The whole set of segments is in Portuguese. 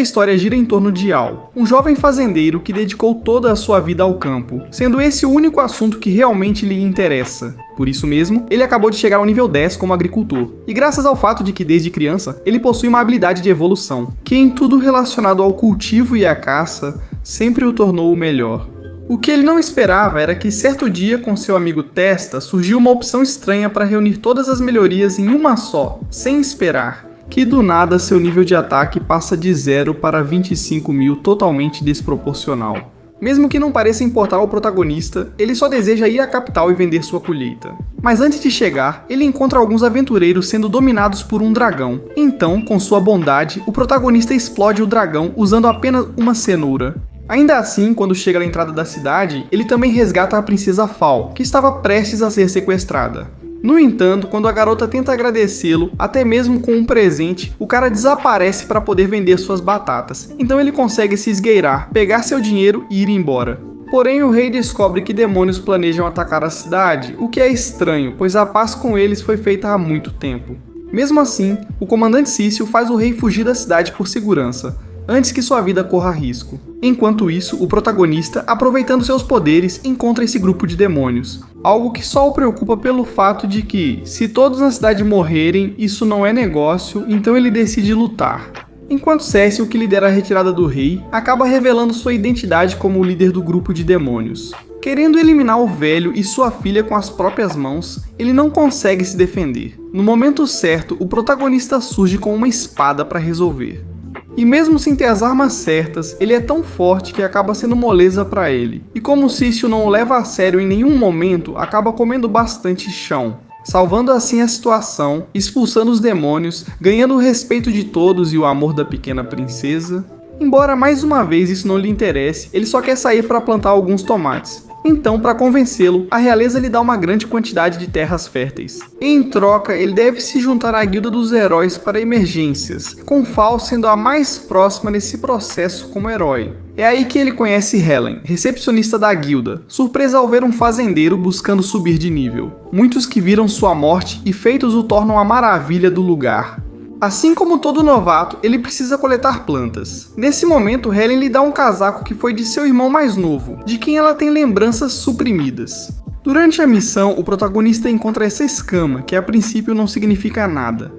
Esta história gira em torno de Al, um jovem fazendeiro que dedicou toda a sua vida ao campo, sendo esse o único assunto que realmente lhe interessa. Por isso mesmo, ele acabou de chegar ao nível 10 como agricultor, e graças ao fato de que desde criança, ele possui uma habilidade de evolução, que em tudo relacionado ao cultivo e à caça, sempre o tornou o melhor. O que ele não esperava era que certo dia com seu amigo Testa surgiu uma opção estranha para reunir todas as melhorias em uma só, sem esperar. Que do nada seu nível de ataque passa de 0 para 25.000 totalmente desproporcional. Mesmo que não pareça importar ao protagonista, ele só deseja ir à capital e vender sua colheita. Mas antes de chegar, ele encontra alguns aventureiros sendo dominados por um dragão. Então, com sua bondade, o protagonista explode o dragão usando apenas uma cenoura. Ainda assim, quando chega na entrada da cidade, ele também resgata a princesa Fal, que estava prestes a ser sequestrada. No entanto, quando a garota tenta agradecê-lo, até mesmo com um presente, o cara desaparece para poder vender suas batatas. Então ele consegue se esgueirar, pegar seu dinheiro e ir embora. Porém, o rei descobre que demônios planejam atacar a cidade, o que é estranho, pois a paz com eles foi feita há muito tempo. Mesmo assim, o comandante Cício faz o rei fugir da cidade por segurança, antes que sua vida corra risco. Enquanto isso, o protagonista, aproveitando seus poderes, encontra esse grupo de demônios. Algo que só o preocupa pelo fato de que, se todos na cidade morrerem, isso não é negócio, então ele decide lutar. Enquanto Cécio, que lidera a retirada do rei, acaba revelando sua identidade como o líder do grupo de demônios. Querendo eliminar o velho e sua filha com as próprias mãos, ele não consegue se defender. No momento certo, o protagonista surge com uma espada para resolver. E mesmo sem ter as armas certas, ele é tão forte que acaba sendo moleza para ele. E como Cício não o leva a sério em nenhum momento, acaba comendo bastante chão, salvando assim a situação, expulsando os demônios, ganhando o respeito de todos e o amor da pequena princesa. Embora mais uma vez isso não lhe interesse, ele só quer sair para plantar alguns tomates. Então, para convencê-lo, a realeza lhe dá uma grande quantidade de terras férteis. Em troca, ele deve se juntar à guilda dos heróis para emergências, com Fal sendo a mais próxima nesse processo como herói. É aí que ele conhece Helen, recepcionista da guilda, surpresa ao ver um fazendeiro buscando subir de nível. Muitos que viram sua morte e feitos o tornam a maravilha do lugar. Assim como todo novato, ele precisa coletar plantas. Nesse momento, Helen lhe dá um casaco que foi de seu irmão mais novo, de quem ela tem lembranças suprimidas. Durante a missão, o protagonista encontra essa escama, que a princípio não significa nada.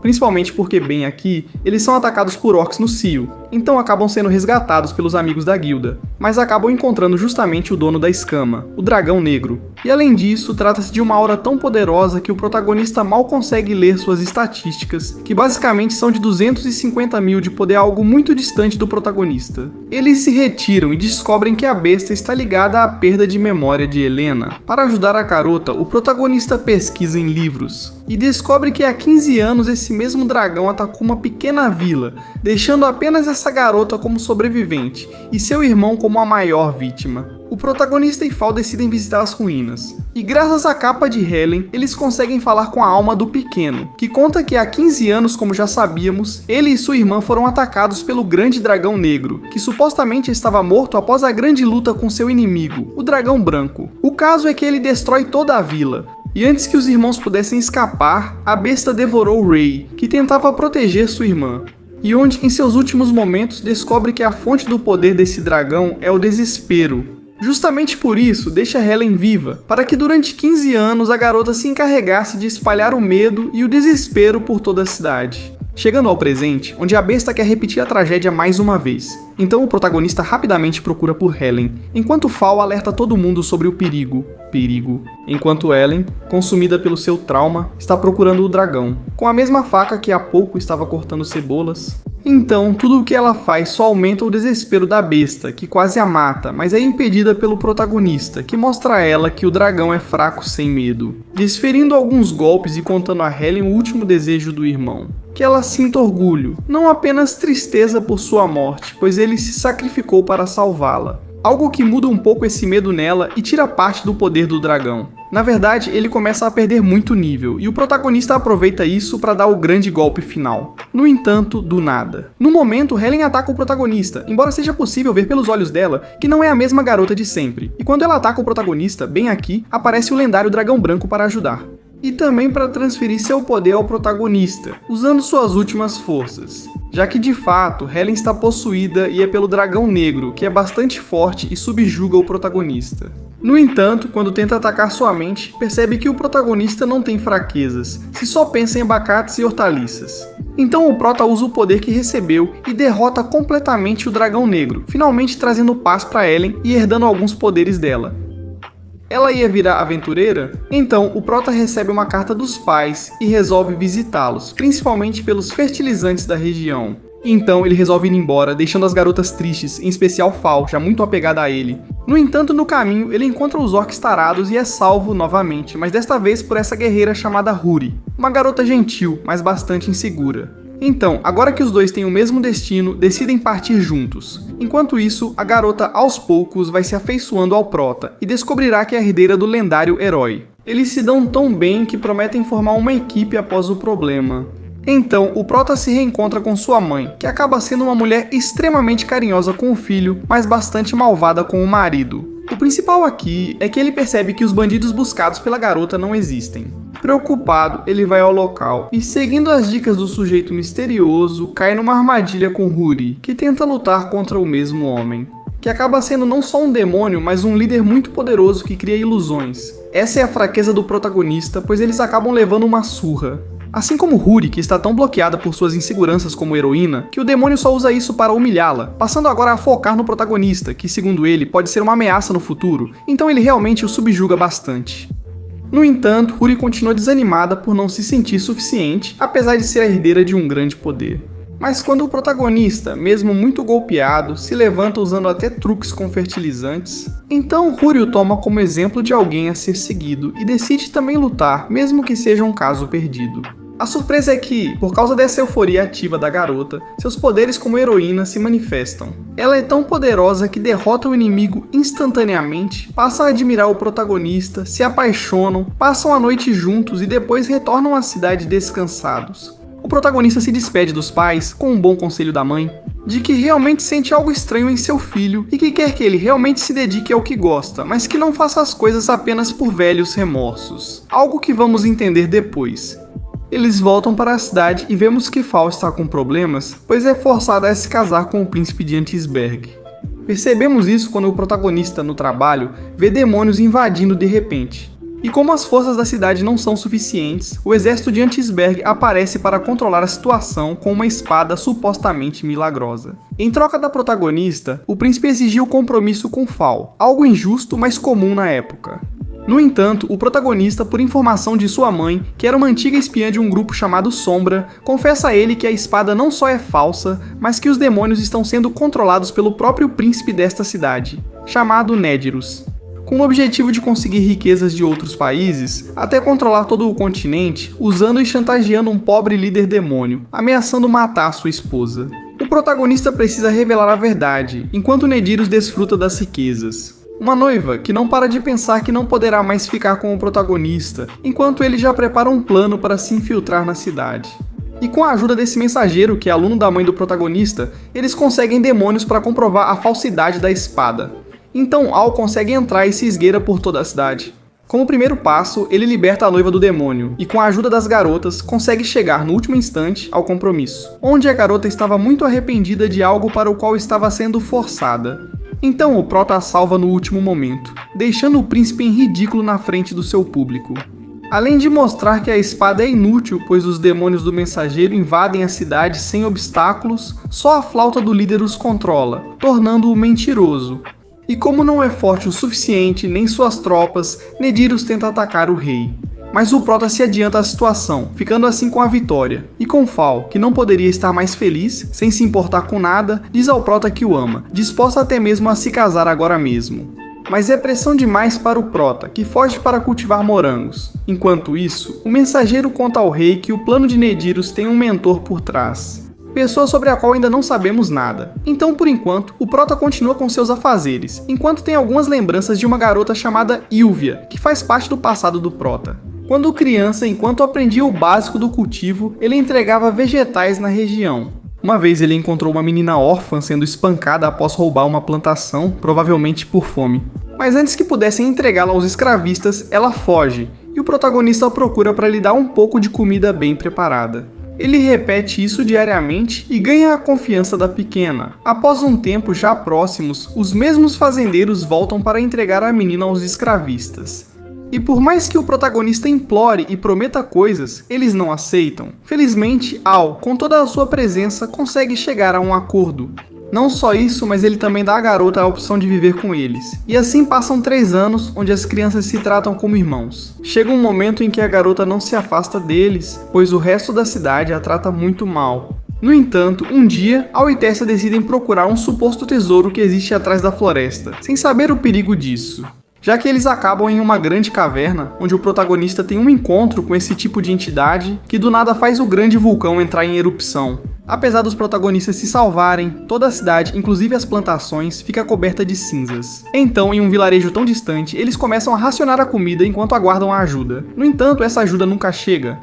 Principalmente porque, bem aqui, eles são atacados por orcs no cio, então acabam sendo resgatados pelos amigos da guilda, mas acabam encontrando justamente o dono da escama, o dragão negro. E além disso, trata-se de uma aura tão poderosa que o protagonista mal consegue ler suas estatísticas, que basicamente são de 250.000 de poder, algo muito distante do protagonista. Eles se retiram e descobrem que a besta está ligada à perda de memória de Helena. Para ajudar a garota, o protagonista pesquisa em livros, e descobre que há 15 anos esse mesmo dragão atacou uma pequena vila, deixando apenas essa garota como sobrevivente, e seu irmão como a maior vítima. O protagonista e Fal decidem visitar as ruínas, e graças à capa de Helen, eles conseguem falar com a alma do pequeno, que conta que há 15 anos, como já sabíamos, ele e sua irmã foram atacados pelo grande dragão negro, que supostamente estava morto após a grande luta com seu inimigo, o dragão branco. O caso é que ele destrói toda a vila, e antes que os irmãos pudessem escapar, a besta devorou Ray, que tentava proteger sua irmã. E onde, em seus últimos momentos, descobre que a fonte do poder desse dragão é o desespero. Justamente por isso, deixa Helen viva, para que durante 15 anos a garota se encarregasse de espalhar o medo e o desespero por toda a cidade. Chegando ao presente, onde a besta quer repetir a tragédia mais uma vez. Então o protagonista rapidamente procura por Helen, enquanto Fal alerta todo mundo sobre o perigo. Enquanto Helen, consumida pelo seu trauma, está procurando o dragão, com a mesma faca que há pouco estava cortando cebolas. Então, tudo o que ela faz só aumenta o desespero da besta, que quase a mata, mas é impedida pelo protagonista, que mostra a ela que o dragão é fraco sem medo, desferindo alguns golpes e contando a Helen o último desejo do irmão. Que ela sinta orgulho, não apenas tristeza por sua morte, pois ele se sacrificou para salvá-la. Algo que muda um pouco esse medo nela e tira parte do poder do dragão. Na verdade, ele começa a perder muito nível, e o protagonista aproveita isso para dar o grande golpe final. No entanto, do nada. No momento, Helen ataca o protagonista, embora seja possível ver pelos olhos dela que não é a mesma garota de sempre. E quando ela ataca o protagonista, bem aqui, aparece o lendário dragão branco para ajudar. e também para transferir seu poder ao protagonista, usando suas últimas forças. Já que de fato, Helen está possuída e é pelo dragão negro, que é bastante forte e subjuga o protagonista. No entanto, quando tenta atacar sua mente, percebe que o protagonista não tem fraquezas, se só pensa em abacates e hortaliças. Então o prota usa o poder que recebeu e derrota completamente o dragão negro, finalmente trazendo paz para Ellen e herdando alguns poderes dela. Ela ia virar aventureira? Então, o prota recebe uma carta dos pais e resolve visitá-los, principalmente pelos fertilizantes da região. Então, ele resolve ir embora, deixando as garotas tristes, em especial Fal, já muito apegada a ele. No entanto, no caminho, ele encontra os orcs tarados e é salvo novamente, mas desta vez por essa guerreira chamada Huri, uma garota gentil, mas bastante insegura. Então, agora que os dois têm o mesmo destino, decidem partir juntos. Enquanto isso, a garota aos poucos vai se afeiçoando ao prota e descobrirá que é a herdeira do lendário herói. Eles se dão tão bem que prometem formar uma equipe após o problema. Então, o prota se reencontra com sua mãe, que acaba sendo uma mulher extremamente carinhosa com o filho, mas bastante malvada com o marido. O principal aqui é que ele percebe que os bandidos buscados pela garota não existem. Preocupado, ele vai ao local e, seguindo as dicas do sujeito misterioso, cai numa armadilha com Huri, que tenta lutar contra o mesmo homem, que acaba sendo não só um demônio, mas um líder muito poderoso que cria ilusões. Essa é a fraqueza do protagonista, pois eles acabam levando uma surra. Assim como Huri, que está tão bloqueada por suas inseguranças como heroína, que o demônio só usa isso para humilhá-la, passando agora a focar no protagonista, que segundo ele pode ser uma ameaça no futuro, então ele realmente o subjuga bastante. No entanto, Huri continua desanimada por não se sentir suficiente, apesar de ser a herdeira de um grande poder. Mas quando o protagonista, mesmo muito golpeado, se levanta usando até truques com fertilizantes, então Huri o toma como exemplo de alguém a ser seguido e decide também lutar, mesmo que seja um caso perdido. A surpresa é que, por causa dessa euforia ativa da garota, seus poderes como heroína se manifestam. Ela é tão poderosa que derrota o inimigo instantaneamente, passam a admirar o protagonista, se apaixonam, passam a noite juntos e depois retornam à cidade descansados. O protagonista se despede dos pais, com um bom conselho da mãe, de que realmente sente algo estranho em seu filho e que quer que ele realmente se dedique ao que gosta, mas que não faça as coisas apenas por velhos remorsos. Algo que vamos entender depois. Eles voltam para a cidade e vemos que Fal está com problemas, pois é forçada a se casar com o príncipe de Antisberg. Percebemos isso quando o protagonista, no trabalho, vê demônios invadindo de repente. E como as forças da cidade não são suficientes, o exército de Antisberg aparece para controlar a situação com uma espada supostamente milagrosa. Em troca da protagonista, o príncipe exigiu compromisso com Fal, algo injusto, mas comum na época. No entanto, o protagonista, por informação de sua mãe, que era uma antiga espiã de um grupo chamado Sombra, confessa a ele que a espada não só é falsa, mas que os demônios estão sendo controlados pelo próprio príncipe desta cidade, chamado Nedyrus. Com o objetivo de conseguir riquezas de outros países, até controlar todo o continente, usando e chantageando um pobre líder demônio, ameaçando matar sua esposa. O protagonista precisa revelar a verdade, enquanto Nedyrus desfruta das riquezas. Uma noiva que não para de pensar que não poderá mais ficar com o protagonista, enquanto ele já prepara um plano para se infiltrar na cidade. E com a ajuda desse mensageiro, que é aluno da mãe do protagonista, eles conseguem demônios para comprovar a falsidade da espada. Então Al consegue entrar e se esgueira por toda a cidade. Como primeiro passo, ele liberta a noiva do demônio, e com a ajuda das garotas, consegue chegar no último instante ao compromisso, onde a garota estava muito arrependida de algo para o qual estava sendo forçada. Então o prota a salva no último momento, deixando o príncipe em ridículo na frente do seu público. Além de mostrar que a espada é inútil, pois os demônios do mensageiro invadem a cidade sem obstáculos, só a flauta do líder os controla, tornando-o mentiroso. E como não é forte o suficiente, nem suas tropas, Nedyrus tenta atacar o rei. Mas o prota se adianta à situação, ficando assim com a vitória. E com Fal, que não poderia estar mais feliz, sem se importar com nada, diz ao prota que o ama, disposta até mesmo a se casar agora mesmo. Mas é pressão demais para o prota, que foge para cultivar morangos. Enquanto isso, o mensageiro conta ao rei que o plano de Nedyrus tem um mentor por trás. Pessoa sobre a qual ainda não sabemos nada. Então, por enquanto, o prota continua com seus afazeres, enquanto tem algumas lembranças de uma garota chamada Ylvia, que faz parte do passado do prota. Quando criança, enquanto aprendia o básico do cultivo, ele entregava vegetais na região. Uma vez ele encontrou uma menina órfã sendo espancada após roubar uma plantação, provavelmente por fome. Mas antes que pudessem entregá-la aos escravistas, ela foge, e e o protagonista procura para lhe dar um pouco de comida bem preparada. Ele repete isso diariamente e ganha a confiança da pequena. Após um tempo já próximos, os mesmos fazendeiros voltam para entregar a menina aos escravistas. E por mais que o protagonista implore e prometa coisas, eles não aceitam. Felizmente, Al, com toda a sua presença, consegue chegar a um acordo. Não só isso, mas ele também dá à garota a opção de viver com eles. E assim passam 3 anos, onde as crianças se tratam como irmãos. Chega um momento em que a garota não se afasta deles, pois o resto da cidade a trata muito mal. No entanto, um dia, Al e Tessa decidem procurar um suposto tesouro que existe atrás da floresta, sem saber o perigo disso. Já que eles acabam em uma grande caverna, onde o protagonista tem um encontro com esse tipo de entidade que do nada faz o grande vulcão entrar em erupção. Apesar dos protagonistas se salvarem, toda a cidade, inclusive as plantações, fica coberta de cinzas. Então, em um vilarejo tão distante, eles começam a racionar a comida enquanto aguardam a ajuda. No entanto, essa ajuda nunca chega.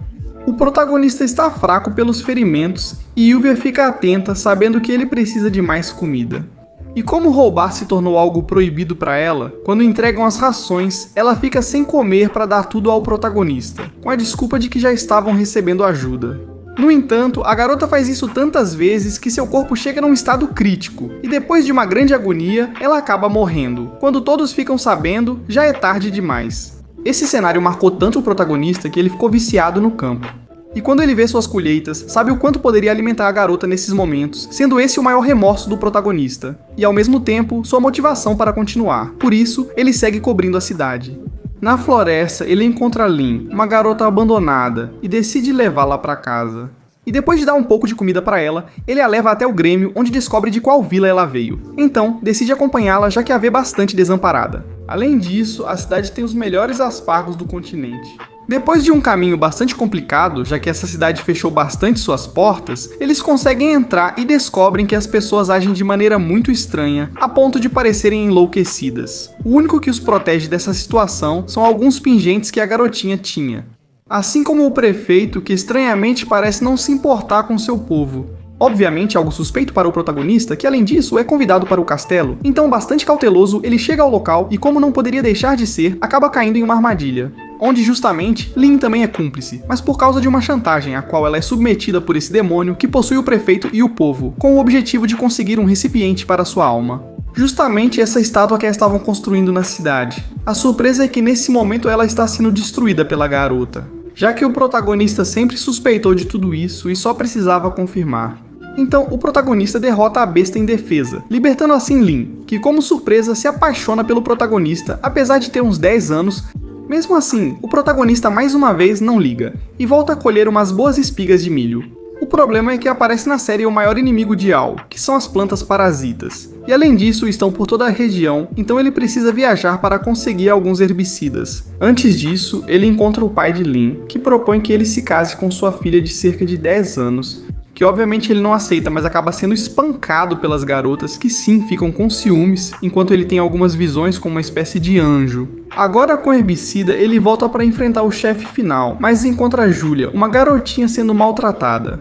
O protagonista está fraco pelos ferimentos e Ylvia fica atenta, sabendo que ele precisa de mais comida. E como roubar se tornou algo proibido para ela, quando entregam as rações, ela fica sem comer para dar tudo ao protagonista, com a desculpa de que já estavam recebendo ajuda. No entanto, a garota faz isso tantas vezes que seu corpo chega num estado crítico, e depois de uma grande agonia, ela acaba morrendo. Quando todos ficam sabendo, já é tarde demais. Esse cenário marcou tanto o protagonista que ele ficou viciado no campo. E quando ele vê suas colheitas, sabe o quanto poderia alimentar a garota nesses momentos, sendo esse o maior remorso do protagonista, e ao mesmo tempo, sua motivação para continuar. Por isso, ele segue cobrindo a cidade. Na floresta, ele encontra Lynn, uma garota abandonada, e decide levá-la para casa. E depois de dar um pouco de comida para ela, ele a leva até o Grêmio, onde descobre de qual vila ela veio. Então, decide acompanhá-la, já que a vê bastante desamparada. Além disso, a cidade tem os melhores aspargos do continente. Depois de um caminho bastante complicado, já que essa cidade fechou bastante suas portas, eles conseguem entrar e descobrem que as pessoas agem de maneira muito estranha, a ponto de parecerem enlouquecidas. O único que os protege dessa situação são alguns pingentes que a garotinha tinha. Assim como o prefeito, que estranhamente parece não se importar com seu povo. Obviamente algo suspeito para o protagonista, que além disso é convidado para o castelo, então bastante cauteloso, ele chega ao local e, como não poderia deixar de ser, acaba caindo em uma armadilha. Onde justamente Lynn também é cúmplice, mas por causa de uma chantagem a qual ela é submetida por esse demônio que possui o prefeito e o povo, com o objetivo de conseguir um recipiente para sua alma. Justamente essa estátua que estavam construindo na cidade. A surpresa é que nesse momento ela está sendo destruída pela garota, já que o protagonista sempre suspeitou de tudo isso e só precisava confirmar. Então, o protagonista derrota a besta indefesa, libertando assim Lynn, que como surpresa se apaixona pelo protagonista, apesar de ter uns 10 anos. Mesmo assim, o protagonista mais uma vez não liga, e volta a colher umas boas espigas de milho. O problema é que aparece na série o maior inimigo de Al, que são as plantas parasitas. E além disso, estão por toda a região, então ele precisa viajar para conseguir alguns herbicidas. Antes disso, ele encontra o pai de Lynn, que propõe que ele se case com sua filha de cerca de 10 anos, que obviamente ele não aceita, mas acaba sendo espancado pelas garotas que sim ficam com ciúmes, enquanto ele tem algumas visões como uma espécie de anjo. Agora com o herbicida, ele volta para enfrentar o chefe final, mas encontra Julia, uma garotinha sendo maltratada.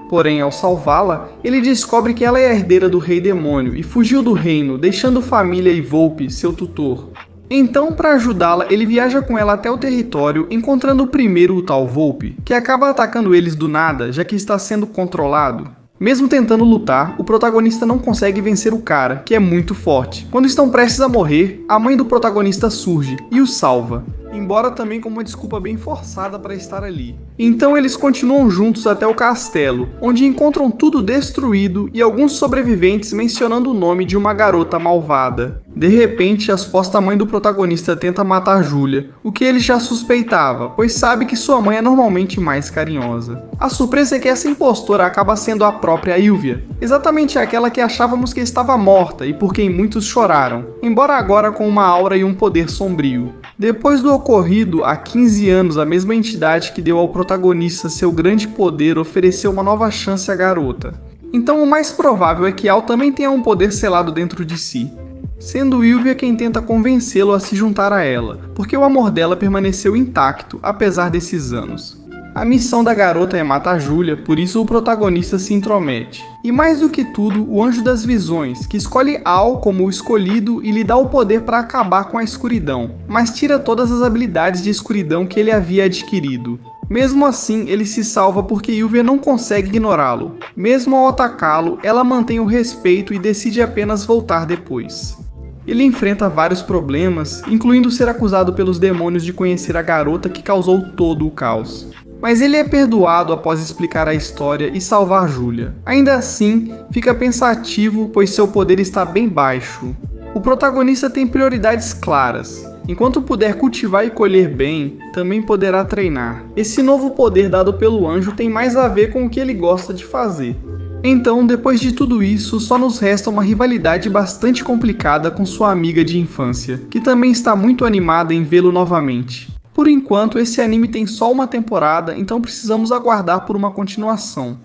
Porém, ao salvá-la, ele descobre que ela é a herdeira do rei demônio e fugiu do reino, deixando família e Volpe, seu tutor. Então, para ajudá-la, ele viaja com ela até o território, encontrando primeiro o tal Volpe, que acaba atacando eles do nada, já que está sendo controlado. Mesmo tentando lutar, o protagonista não consegue vencer o cara, que é muito forte. Quando estão prestes a morrer, a mãe do protagonista surge e o salva, embora também com uma desculpa bem forçada para estar ali. Então eles continuam juntos até o castelo, onde encontram tudo destruído e alguns sobreviventes mencionando o nome de uma garota malvada. De repente, a suposta mãe do protagonista tenta matar Julia, o que ele já suspeitava, pois sabe que sua mãe é normalmente mais carinhosa. A surpresa é que essa impostora acaba sendo a própria Ylvia, exatamente aquela que achávamos que estava morta e por quem muitos choraram, embora agora com uma aura e um poder sombrio. Depois do ocorrido, há 15 anos, a mesma entidade que deu ao protagonista seu grande poder ofereceu uma nova chance à garota. Então o mais provável é que Al também tenha um poder selado dentro de si, sendo Ylvia quem tenta convencê-lo a se juntar a ela, porque o amor dela permaneceu intacto apesar desses anos. A missão da garota é matar Julia, por isso o protagonista se intromete. E mais do que tudo, o Anjo das Visões, que escolhe Al como o escolhido e lhe dá o poder para acabar com a escuridão, mas tira todas as habilidades de escuridão que ele havia adquirido. Mesmo assim, ele se salva porque Yuvia não consegue ignorá-lo. Mesmo ao atacá-lo, ela mantém o respeito e decide apenas voltar depois. Ele enfrenta vários problemas, incluindo ser acusado pelos demônios de conhecer a garota que causou todo o caos. Mas ele é perdoado após explicar a história e salvar Julia. Ainda assim, fica pensativo pois seu poder está bem baixo. O protagonista tem prioridades claras. Enquanto puder cultivar e colher bem, também poderá treinar. Esse novo poder dado pelo anjo tem mais a ver com o que ele gosta de fazer. Então, depois de tudo isso, só nos resta uma rivalidade bastante complicada com sua amiga de infância, que também está muito animada em vê-lo novamente. Por enquanto, esse anime tem só uma temporada, então precisamos aguardar por uma continuação.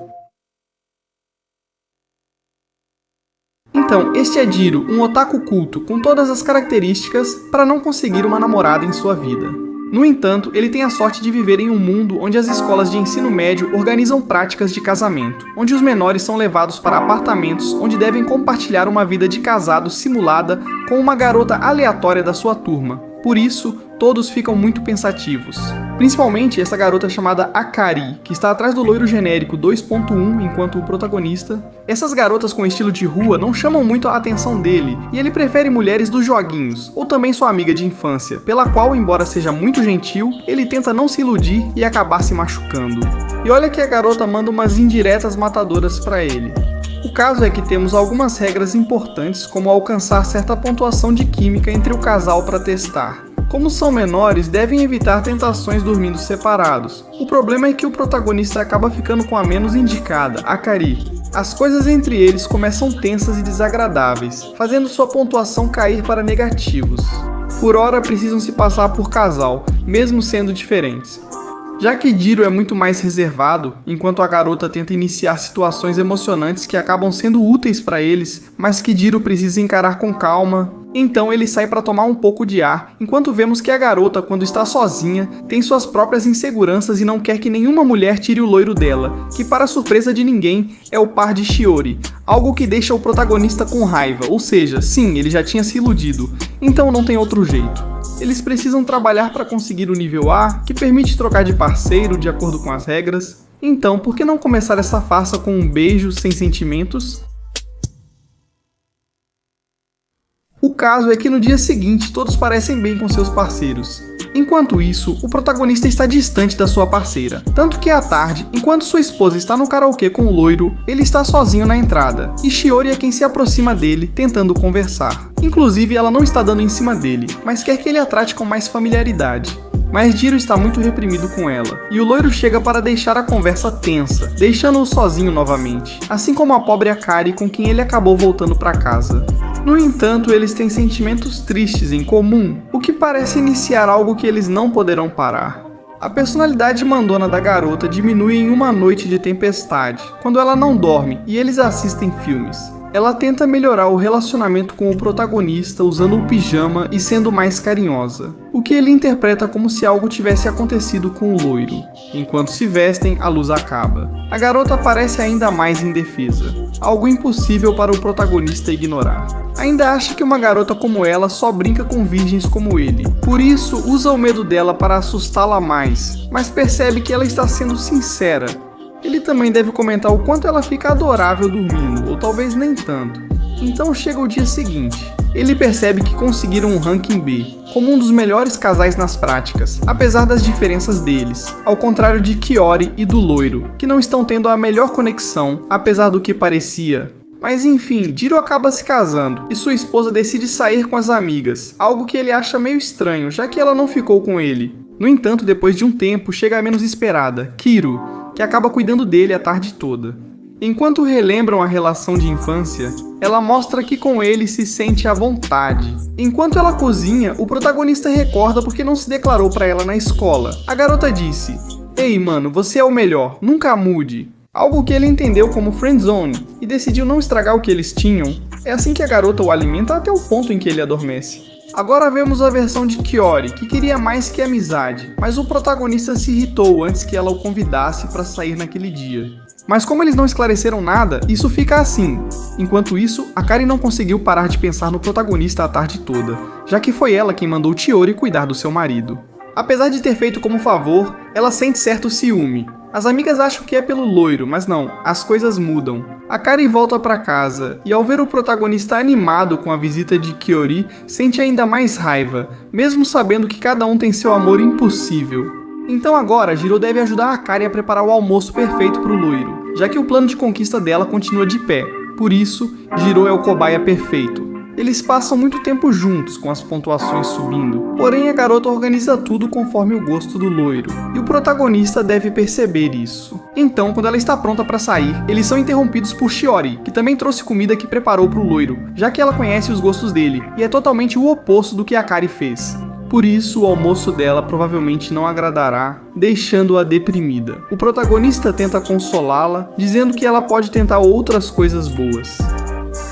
Então, este é Jiro, um otaku culto com todas as características para não conseguir uma namorada em sua vida. No entanto, ele tem a sorte de viver em um mundo onde as escolas de ensino médio organizam práticas de casamento, onde os menores são levados para apartamentos onde devem compartilhar uma vida de casado simulada com uma garota aleatória da sua turma. Por isso, todos ficam muito pensativos. Principalmente essa garota chamada Akari, que está atrás do loiro genérico 2.1 enquanto o protagonista. Essas garotas com estilo de rua não chamam muito a atenção dele, e ele prefere mulheres dos joguinhos, ou também sua amiga de infância, pela qual, embora seja muito gentil, ele tenta não se iludir e acabar se machucando. E olha que a garota manda umas indiretas matadoras pra ele. O caso é que temos algumas regras importantes, como alcançar certa pontuação de química entre o casal para testar. Como são menores, devem evitar tentações dormindo separados. O problema é que o protagonista acaba ficando com a menos indicada, Akari. As coisas entre eles começam tensas e desagradáveis, fazendo sua pontuação cair para negativos. Por ora precisam se passar por casal, mesmo sendo diferentes. Já que Jiro é muito mais reservado, enquanto a garota tenta iniciar situações emocionantes que acabam sendo úteis para eles, mas que Jiro precisa encarar com calma, então ele sai para tomar um pouco de ar, enquanto vemos que a garota, quando está sozinha, tem suas próprias inseguranças e não quer que nenhuma mulher tire o loiro dela, que para surpresa de ninguém, é o par de Shiori, algo que deixa o protagonista com raiva, ou seja, sim, ele já tinha se iludido, então não tem outro jeito. Eles precisam trabalhar para conseguir o nível A, que permite trocar de parceiro de acordo com as regras. Então, por que não começar essa farsa com um beijo sem sentimentos? O caso é que no dia seguinte todos parecem bem com seus parceiros. Enquanto isso, o protagonista está distante da sua parceira. Tanto que à tarde, enquanto sua esposa está no karaokê com o loiro, ele está sozinho na entrada, e Shiori é quem se aproxima dele, tentando conversar. Inclusive, ela não está dando em cima dele, mas quer que ele a trate com mais familiaridade. Mas Jiro está muito reprimido com ela, e o loiro chega para deixar a conversa tensa, deixando-o sozinho novamente, assim como a pobre Akari com quem ele acabou voltando para casa. No entanto, eles têm sentimentos tristes em comum, o que parece iniciar algo que eles não poderão parar. A personalidade mandona da garota diminui em uma noite de tempestade, quando ela não dorme e eles assistem filmes. Ela tenta melhorar o relacionamento com o protagonista usando o pijama e sendo mais carinhosa, o que ele interpreta como se algo tivesse acontecido com o loiro. Enquanto se vestem, a luz acaba. A garota parece ainda mais indefesa, algo impossível para o protagonista ignorar. Ainda acha que uma garota como ela só brinca com virgens como ele, por isso usa o medo dela para assustá-la mais, mas percebe que ela está sendo sincera. Ele também deve comentar o quanto ela fica adorável dormindo, ou talvez nem tanto. Então chega o dia seguinte. Ele percebe que conseguiram um ranking B, como um dos melhores casais nas práticas, apesar das diferenças deles, ao contrário de Kiori e do loiro, que não estão tendo a melhor conexão, apesar do que parecia. Mas enfim, Jiro acaba se casando, e sua esposa decide sair com as amigas, algo que ele acha meio estranho, já que ela não ficou com ele. No entanto, depois de um tempo, chega a menos esperada, Kiro, que acaba cuidando dele a tarde toda. Enquanto relembram a relação de infância, ela mostra que com ele se sente à vontade. Enquanto ela cozinha, o protagonista recorda porque não se declarou pra ela na escola. A garota disse: "Ei mano, você é o melhor, nunca mude." algo que ele entendeu como friendzone, e decidiu não estragar o que eles tinham. É assim que a garota o alimenta até o ponto em que ele adormece. Agora vemos a versão de Kiori, que queria mais que amizade, mas o protagonista se irritou antes que ela o convidasse para sair naquele dia. Mas como eles não esclareceram nada, isso fica assim. Enquanto isso, Akari não conseguiu parar de pensar no protagonista a tarde toda, já que foi ela quem mandou Chiori cuidar do seu marido. Apesar de ter feito como favor, ela sente certo ciúme. As amigas acham que é pelo loiro, mas não, as coisas mudam. Akari volta para casa e ao ver o protagonista animado com a visita de Kiori, sente ainda mais raiva, mesmo sabendo que cada um tem seu amor impossível. Então agora, Jiro deve ajudar a Akari a preparar o almoço perfeito para o loiro, já que o plano de conquista dela continua de pé. Por isso, Jiro é o cobaia perfeito. Eles passam muito tempo juntos, com as pontuações subindo, porém a garota organiza tudo conforme o gosto do loiro, e o protagonista deve perceber isso. Então, quando ela está pronta para sair, eles são interrompidos por Chiori, que também trouxe comida que preparou para o loiro, já que ela conhece os gostos dele, e é totalmente o oposto do que Akari fez. Por isso, o almoço dela provavelmente não agradará, deixando-a deprimida. O protagonista tenta consolá-la, dizendo que ela pode tentar outras coisas boas.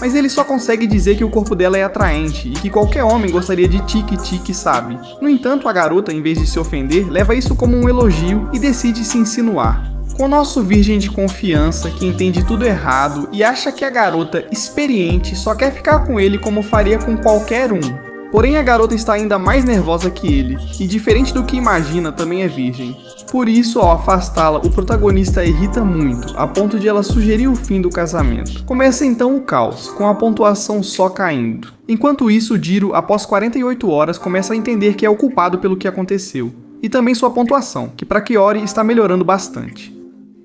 Mas ele só consegue dizer que o corpo dela é atraente e que qualquer homem gostaria de tique-tique, sabe? No entanto, a garota, em vez de se ofender, leva isso como um elogio e decide se insinuar. Com o nosso virgem de confiança, que entende tudo errado e acha que a garota experiente só quer ficar com ele como faria com qualquer um. Porém, a garota está ainda mais nervosa que ele, e diferente do que imagina, também é virgem. Por isso, ao afastá-la, o protagonista a irrita muito, a ponto de ela sugerir o fim do casamento. Começa então o caos, com a pontuação só caindo. Enquanto isso, Jiro, após 48 horas, começa a entender que é o culpado pelo que aconteceu. E também sua pontuação, que para Kiori está melhorando bastante.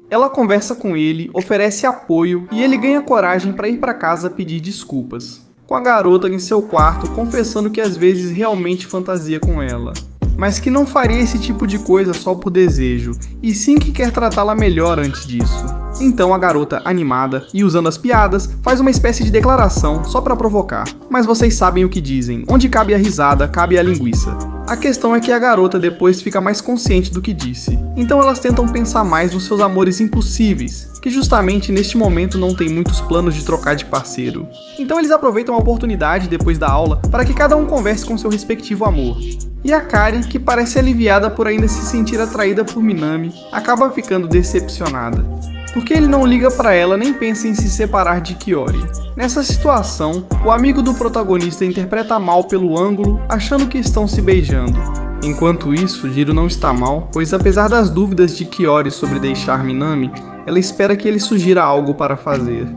Ela conversa com ele, oferece apoio, e ele ganha coragem para ir para casa pedir desculpas. Com a garota em seu quarto, confessando que às vezes realmente fantasia com ela, mas que não faria esse tipo de coisa só por desejo, e sim que quer tratá-la melhor antes disso. Então a garota, animada e usando as piadas, faz uma espécie de declaração só pra provocar. Mas vocês sabem o que dizem, onde cabe a risada, cabe a linguiça. A questão é que a garota depois fica mais consciente do que disse, então elas tentam pensar mais nos seus amores impossíveis, que justamente neste momento não tem muitos planos de trocar de parceiro. Então eles aproveitam a oportunidade depois da aula para que cada um converse com seu respectivo amor. E a Akari, que parece aliviada por ainda se sentir atraída por Minami, acaba ficando decepcionada, porque ele não liga pra ela nem pensa em se separar de Kiori. Nessa situação, o amigo do protagonista interpreta mal pelo ângulo, achando que estão se beijando. Enquanto isso, Jiro não está mal, pois apesar das dúvidas de Kiori sobre deixar Minami, ela espera que ele sugira algo para fazer.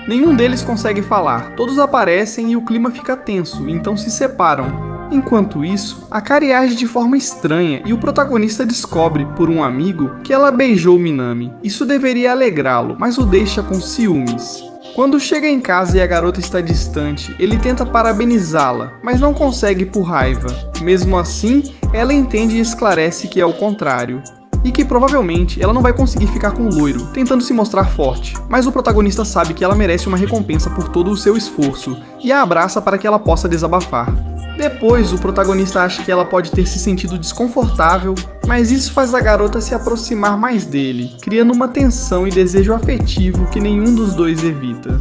Nenhum deles consegue falar, todos aparecem e o clima fica tenso, então se separam. Enquanto isso, Akari age de forma estranha e o protagonista descobre, por um amigo, que ela beijou Minami. Isso deveria alegrá-lo, mas o deixa com ciúmes. Quando chega em casa e a garota está distante, ele tenta parabenizá-la, mas não consegue por raiva. Mesmo assim, ela entende e esclarece que é o contrário. E que provavelmente ela não vai conseguir ficar com o loiro, tentando se mostrar forte. Mas o protagonista sabe que ela merece uma recompensa por todo o seu esforço, e a abraça para que ela possa desabafar. Depois, o protagonista acha que ela pode ter se sentido desconfortável, mas isso faz a garota se aproximar mais dele, criando uma tensão e desejo afetivo que nenhum dos dois evita.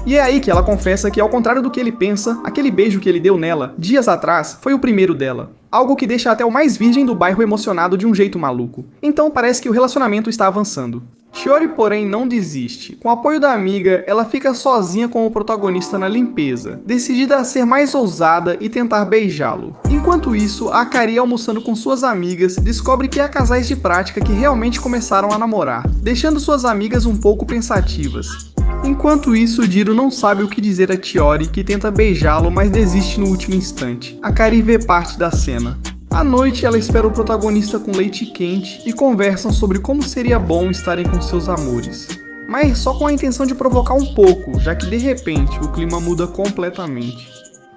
E é aí que ela confessa que, ao contrário do que ele pensa, aquele beijo que ele deu nela, dias atrás, foi o primeiro dela. Algo que deixa até o mais virgem do bairro emocionado de um jeito maluco. Então parece que o relacionamento está avançando. Chiori, porém, não desiste. Com o apoio da amiga, ela fica sozinha com o protagonista na limpeza, decidida a ser mais ousada e tentar beijá-lo. Enquanto isso, a Akari, almoçando com suas amigas, descobre que há casais de prática que realmente começaram a namorar, deixando suas amigas um pouco pensativas. Enquanto isso, Jiro não sabe o que dizer a Chiori, que tenta beijá-lo, mas desiste no último instante. Akari vê parte da cena. À noite, ela espera o protagonista com leite quente e conversam sobre como seria bom estarem com seus amores. Mas só com a intenção de provocar um pouco, já que de repente o clima muda completamente.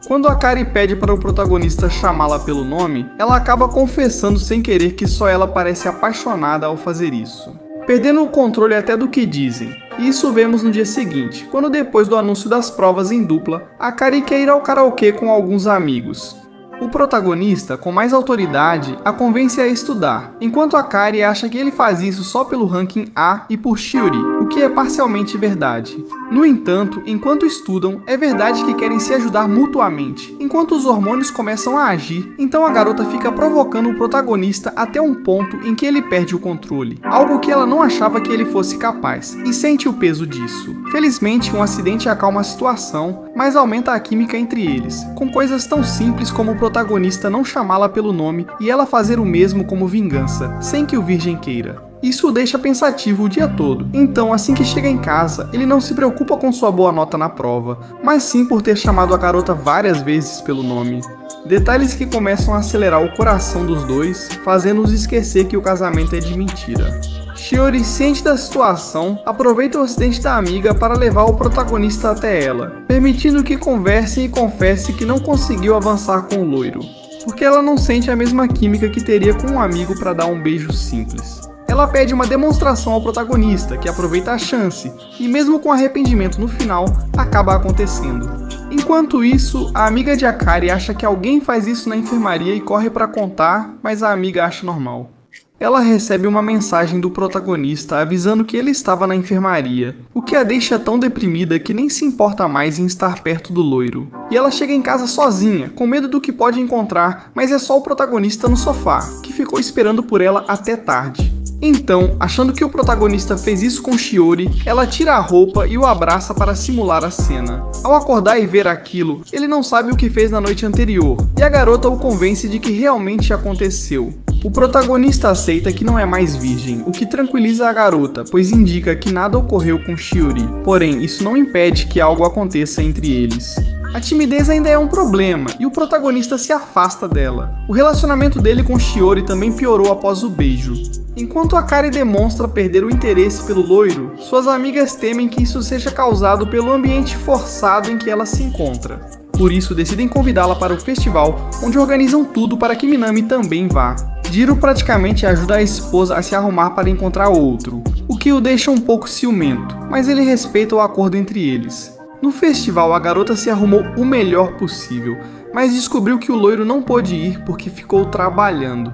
Quando a Akari pede para o protagonista chamá-la pelo nome, ela acaba confessando sem querer que só ela parece apaixonada ao fazer isso, perdendo o controle até do que dizem. Isso vemos no dia seguinte, quando depois do anúncio das provas em dupla, a Akari quer ir ao karaokê com alguns amigos. O protagonista, com mais autoridade, a convence a estudar, enquanto Akari acha que ele faz isso só pelo ranking A e por Shiori, o que é parcialmente verdade. No entanto, enquanto estudam, é verdade que querem se ajudar mutuamente. Enquanto os hormônios começam a agir, então a garota fica provocando o protagonista até um ponto em que ele perde o controle, algo que ela não achava que ele fosse capaz, e sente o peso disso. Felizmente, um acidente acalma a situação, mas aumenta a química entre eles, com coisas tão simples como o protagonista não chamá-la pelo nome e ela fazer o mesmo como vingança, sem que o virgem queira. Isso o deixa pensativo o dia todo, então assim que chega em casa, ele não se preocupa com sua boa nota na prova, mas sim por ter chamado a garota várias vezes pelo nome. Detalhes que começam a acelerar o coração dos dois, fazendo-os esquecer que o casamento é de mentira. Shiori, ciente da situação, aproveita o acidente da amiga para levar o protagonista até ela, permitindo que conversem e confesse que não conseguiu avançar com o loiro, porque ela não sente a mesma química que teria com um amigo para dar um beijo simples. Ela pede uma demonstração ao protagonista, que aproveita a chance, e mesmo com arrependimento no final, acaba acontecendo. Enquanto isso, a amiga de Akari acha que alguém faz isso na enfermaria e corre para contar, mas a amiga acha normal. Ela recebe uma mensagem do protagonista avisando que ele estava na enfermaria, o que a deixa tão deprimida que nem se importa mais em estar perto do loiro. E ela chega em casa sozinha, com medo do que pode encontrar, mas é só o protagonista no sofá, que ficou esperando por ela até tarde. Então, achando que o protagonista fez isso com Shiori, ela tira a roupa e o abraça para simular a cena. Ao acordar e ver aquilo, ele não sabe o que fez na noite anterior, e a garota o convence de que realmente aconteceu. O protagonista aceita que não é mais virgem, o que tranquiliza a garota, pois indica que nada ocorreu com Shiori. Porém, isso não impede que algo aconteça entre eles. A timidez ainda é um problema, e o protagonista se afasta dela. O relacionamento dele com Shiori também piorou após o beijo. Enquanto Akari demonstra perder o interesse pelo loiro, suas amigas temem que isso seja causado pelo ambiente forçado em que ela se encontra. Por isso, decidem convidá-la para o festival, onde organizam tudo para que Minami também vá. Jiro praticamente ajuda a esposa a se arrumar para encontrar outro, o que o deixa um pouco ciumento, mas ele respeita o acordo entre eles. No festival, a garota se arrumou o melhor possível, mas descobriu que o loiro não pôde ir porque ficou trabalhando.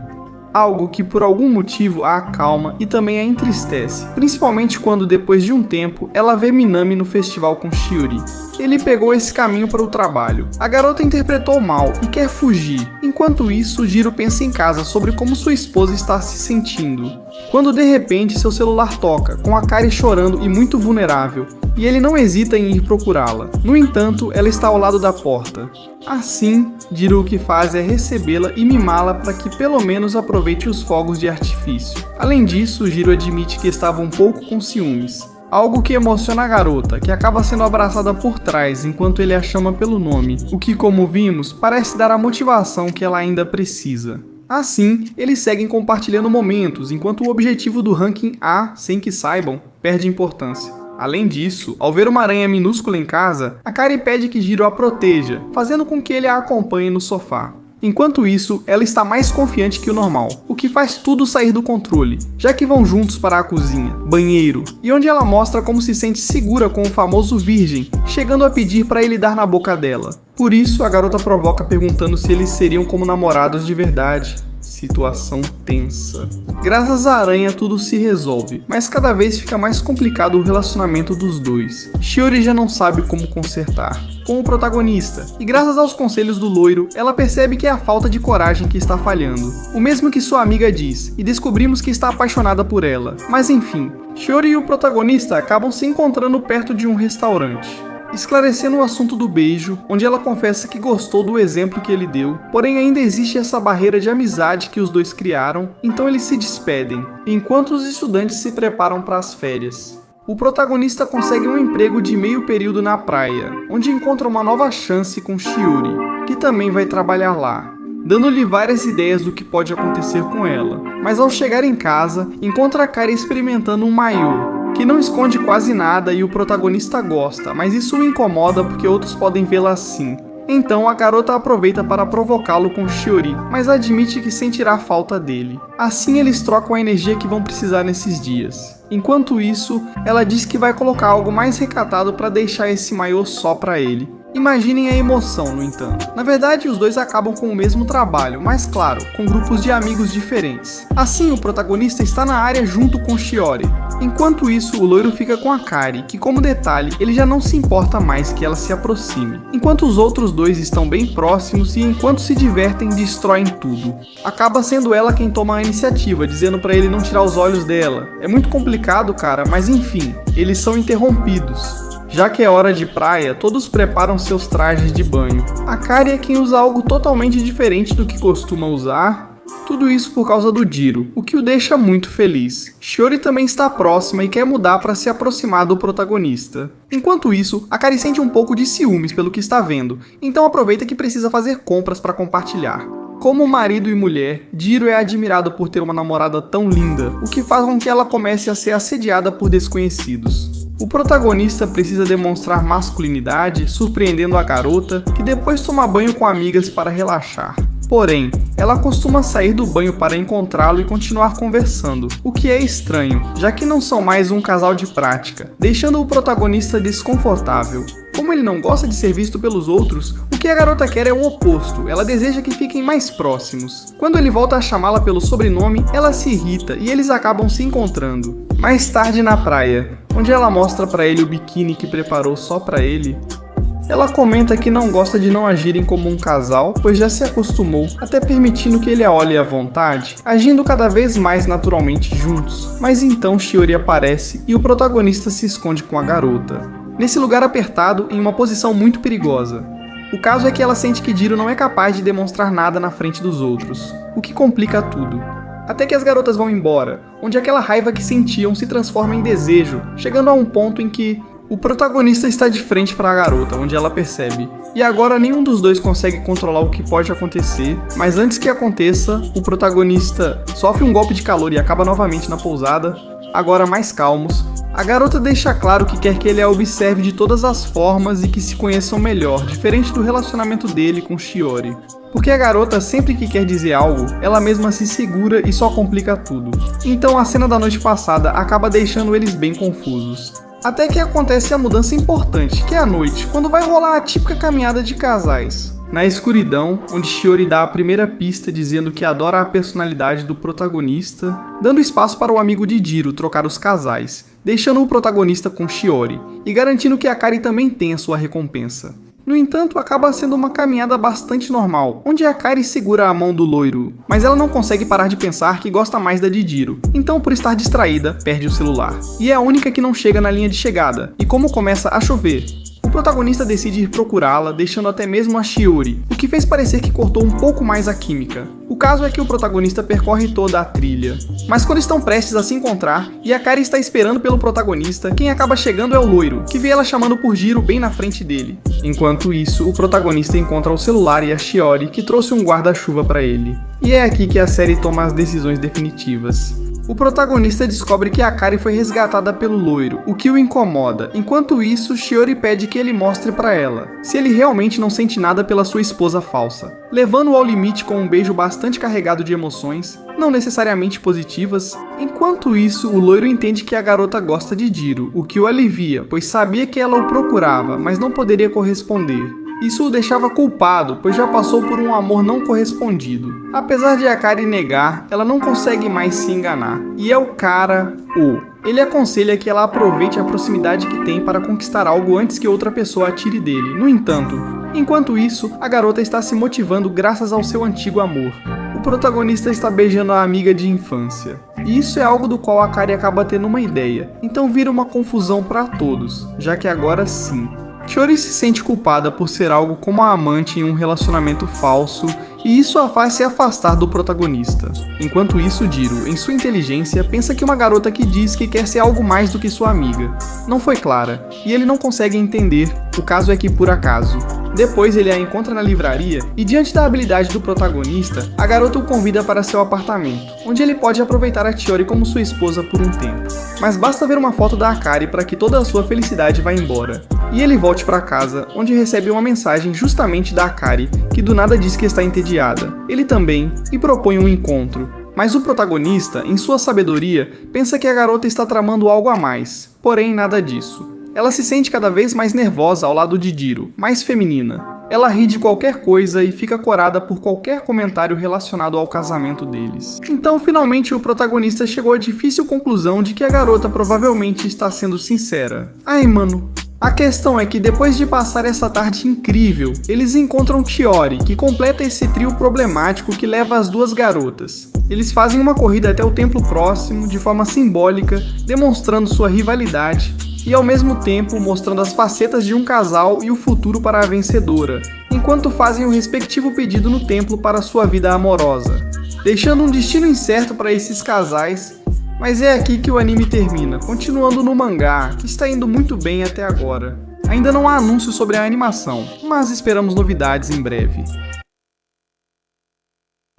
Algo que por algum motivo a acalma e também a entristece, principalmente quando depois de um tempo ela vê Minami no festival com Shiori. Ele pegou esse caminho para o trabalho. A garota interpretou mal e quer fugir. Enquanto isso, Jiro pensa em casa sobre como sua esposa está se sentindo. Quando de repente seu celular toca, com Akari chorando e muito vulnerável, e ele não hesita em ir procurá-la. No entanto, ela está ao lado da porta. Assim, Jiro o que faz é recebê-la e mimá-la para que pelo menos aproveite os fogos de artifício. Além disso, Jiro admite que estava um pouco com ciúmes. Algo que emociona a garota, que acaba sendo abraçada por trás enquanto ele a chama pelo nome, o que, como vimos, parece dar a motivação que ela ainda precisa. Assim, eles seguem compartilhando momentos, enquanto o objetivo do ranking A, sem que saibam, perde importância. Além disso, ao ver uma aranha minúscula em casa, Akari pede que Jiro a proteja, fazendo com que ele a acompanhe no sofá. Enquanto isso, ela está mais confiante que o normal, o que faz tudo sair do controle, já que vão juntos para a cozinha, banheiro, e onde ela mostra como se sente segura com o famoso virgem, chegando a pedir para ele dar na boca dela. Por isso, a garota provoca perguntando se eles seriam como namorados de verdade. Situação tensa. Graças à aranha tudo se resolve, mas cada vez fica mais complicado o relacionamento dos dois. Shiori já não sabe como consertar com o protagonista, e graças aos conselhos do loiro, ela percebe que é a falta de coragem que está falhando. O mesmo que sua amiga diz, e descobrimos que está apaixonada por ela. Mas enfim, Shiori e o protagonista acabam se encontrando perto de um restaurante, esclarecendo o assunto do beijo, onde ela confessa que gostou do exemplo que ele deu, porém ainda existe essa barreira de amizade que os dois criaram, então eles se despedem, enquanto os estudantes se preparam para as férias. O protagonista consegue um emprego de meio período na praia, onde encontra uma nova chance com Shiori, que também vai trabalhar lá, dando-lhe várias ideias do que pode acontecer com ela. Mas ao chegar em casa, encontra Akari experimentando um maiô, que não esconde quase nada e o protagonista gosta, mas isso o incomoda porque outros podem vê-la assim. Então a garota aproveita para provocá-lo com Shiori, mas admite que sentirá falta dele. Assim eles trocam a energia que vão precisar nesses dias. Enquanto isso, ela diz que vai colocar algo mais recatado para deixar esse maiô só para ele. Imaginem a emoção, no entanto. Na verdade, os dois acabam com o mesmo trabalho, mas claro, com grupos de amigos diferentes. Assim, o protagonista está na área junto com Shiori. Enquanto isso, o loiro fica com a Kari, que como detalhe, ele já não se importa mais que ela se aproxime. Enquanto os outros dois estão bem próximos e enquanto se divertem, destroem tudo. Acaba sendo ela quem toma a iniciativa, dizendo pra ele não tirar os olhos dela. É muito complicado, cara, mas enfim, eles são interrompidos. Já que é hora de praia, todos preparam seus trajes de banho. A Kari é quem usa algo totalmente diferente do que costuma usar. Tudo isso por causa do Jiro, o que o deixa muito feliz. Shiori também está próxima e quer mudar para se aproximar do protagonista. Enquanto isso, a Kari sente um pouco de ciúmes pelo que está vendo, então aproveita que precisa fazer compras para compartilhar. Como marido e mulher, Jiro é admirado por ter uma namorada tão linda, o que faz com que ela comece a ser assediada por desconhecidos. O protagonista precisa demonstrar masculinidade, surpreendendo a garota, que depois toma banho com amigas para relaxar. Porém, ela costuma sair do banho para encontrá-lo e continuar conversando, o que é estranho, já que não são mais um casal de prática, deixando o protagonista desconfortável. Como ele não gosta de ser visto pelos outros, o que a garota quer é o oposto, ela deseja que fiquem mais próximos. Quando ele volta a chamá-la pelo sobrenome, ela se irrita e eles acabam se encontrando. Mais tarde na praia, onde ela mostra pra ele o biquíni que preparou só pra ele, ela comenta que não gosta de não agirem como um casal, pois já se acostumou, até permitindo que ele a olhe à vontade, agindo cada vez mais naturalmente juntos. Mas então Shiori aparece e o protagonista se esconde com a garota. Nesse lugar apertado, em uma posição muito perigosa. O caso é que ela sente que Jiro não é capaz de demonstrar nada na frente dos outros, o que complica tudo. Até que as garotas vão embora, onde aquela raiva que sentiam se transforma em desejo, chegando a um ponto em que o protagonista está de frente para a garota, onde ela percebe. E agora nenhum dos dois consegue controlar o que pode acontecer, mas antes que aconteça, o protagonista sofre um golpe de calor e acaba novamente na pousada, agora mais calmos. A garota deixa claro que quer que ele a observe de todas as formas e que se conheçam melhor, diferente do relacionamento dele com Shiori. Porque a garota, sempre que quer dizer algo, ela mesma se segura e só complica tudo. Então a cena da noite passada acaba deixando eles bem confusos. Até que acontece a mudança importante, que é a noite, quando vai rolar a típica caminhada de casais. Na escuridão, onde Shiori dá a primeira pista dizendo que adora a personalidade do protagonista, dando espaço para o amigo de Jiro trocar os casais, deixando o protagonista com Shiori, e garantindo que a Kari também tenha sua recompensa. No entanto, acaba sendo uma caminhada bastante normal, onde a Kari segura a mão do loiro, mas ela não consegue parar de pensar que gosta mais da de Jiro, então por estar distraída, perde o celular. E é a única que não chega na linha de chegada, e como começa a chover, o protagonista decide ir procurá-la, deixando até mesmo a Shiori, o que fez parecer que cortou um pouco mais a química. O caso é que o protagonista percorre toda a trilha, mas quando estão prestes a se encontrar, e a Kari está esperando pelo protagonista, quem acaba chegando é o loiro, que vê ela chamando por Jiro bem na frente dele. Enquanto isso, o protagonista encontra o celular e a Shiori, que trouxe um guarda-chuva para ele. E é aqui que a série toma as decisões definitivas. O protagonista descobre que a Kari foi resgatada pelo loiro, o que o incomoda. Enquanto isso, Shiori pede que ele mostre pra ela se ele realmente não sente nada pela sua esposa falsa, levando-o ao limite com um beijo bastante carregado de emoções, não necessariamente positivas. Enquanto isso, o loiro entende que a garota gosta de Jiro, o que o alivia, pois sabia que ela o procurava, mas não poderia corresponder. Isso o deixava culpado, pois já passou por um amor não correspondido. Apesar de a Kari negar, ela não consegue mais se enganar. E é o cara, ele aconselha que ela aproveite a proximidade que tem para conquistar algo antes que outra pessoa atire dele. No entanto, enquanto isso, a garota está se motivando graças ao seu antigo amor. O protagonista está beijando a amiga de infância. E isso é algo do qual a Kari acaba tendo uma ideia. Então vira uma confusão para todos, já que agora sim, Shiori se sente culpada por ser algo como a amante em um relacionamento falso, e isso a faz se afastar do protagonista. Enquanto isso, Jiro, em sua inteligência, pensa que uma garota que diz que quer ser algo mais do que sua amiga não foi clara, e ele não consegue entender. O caso é que, por acaso, depois ele a encontra na livraria e, diante da habilidade do protagonista, a garota o convida para seu apartamento, onde ele pode aproveitar a Shiori como sua esposa por um tempo. Mas basta ver uma foto da Akari para que toda a sua felicidade vá embora, e ele volte para casa, onde recebe uma mensagem justamente da Akari, que do nada diz que está entediada. Ele também, e propõe um encontro. Mas o protagonista, em sua sabedoria, pensa que a garota está tramando algo a mais, porém nada disso. Ela se sente cada vez mais nervosa ao lado de Jiro, mais feminina. Ela ri de qualquer coisa e fica corada por qualquer comentário relacionado ao casamento deles. Então, finalmente, o protagonista chegou à difícil conclusão de que a garota provavelmente está sendo sincera. Ai, mano. A questão é que depois de passar essa tarde incrível, eles encontram Chiori, que completa esse trio problemático que leva as duas garotas. Eles fazem uma corrida até o templo próximo, de forma simbólica, demonstrando sua rivalidade, e ao mesmo tempo mostrando as facetas de um casal e o futuro para a vencedora, enquanto fazem o respectivo pedido no templo para sua vida amorosa, deixando um destino incerto para esses casais. Mas é aqui que o anime termina, continuando no mangá, que está indo muito bem até agora. Ainda não há anúncio sobre a animação, mas esperamos novidades em breve.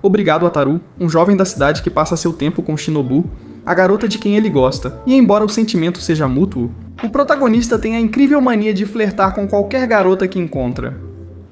Obrigado, Ataru, um jovem da cidade que passa seu tempo com Shinobu, a garota de quem ele gosta, e embora o sentimento seja mútuo, o protagonista tem a incrível mania de flertar com qualquer garota que encontra,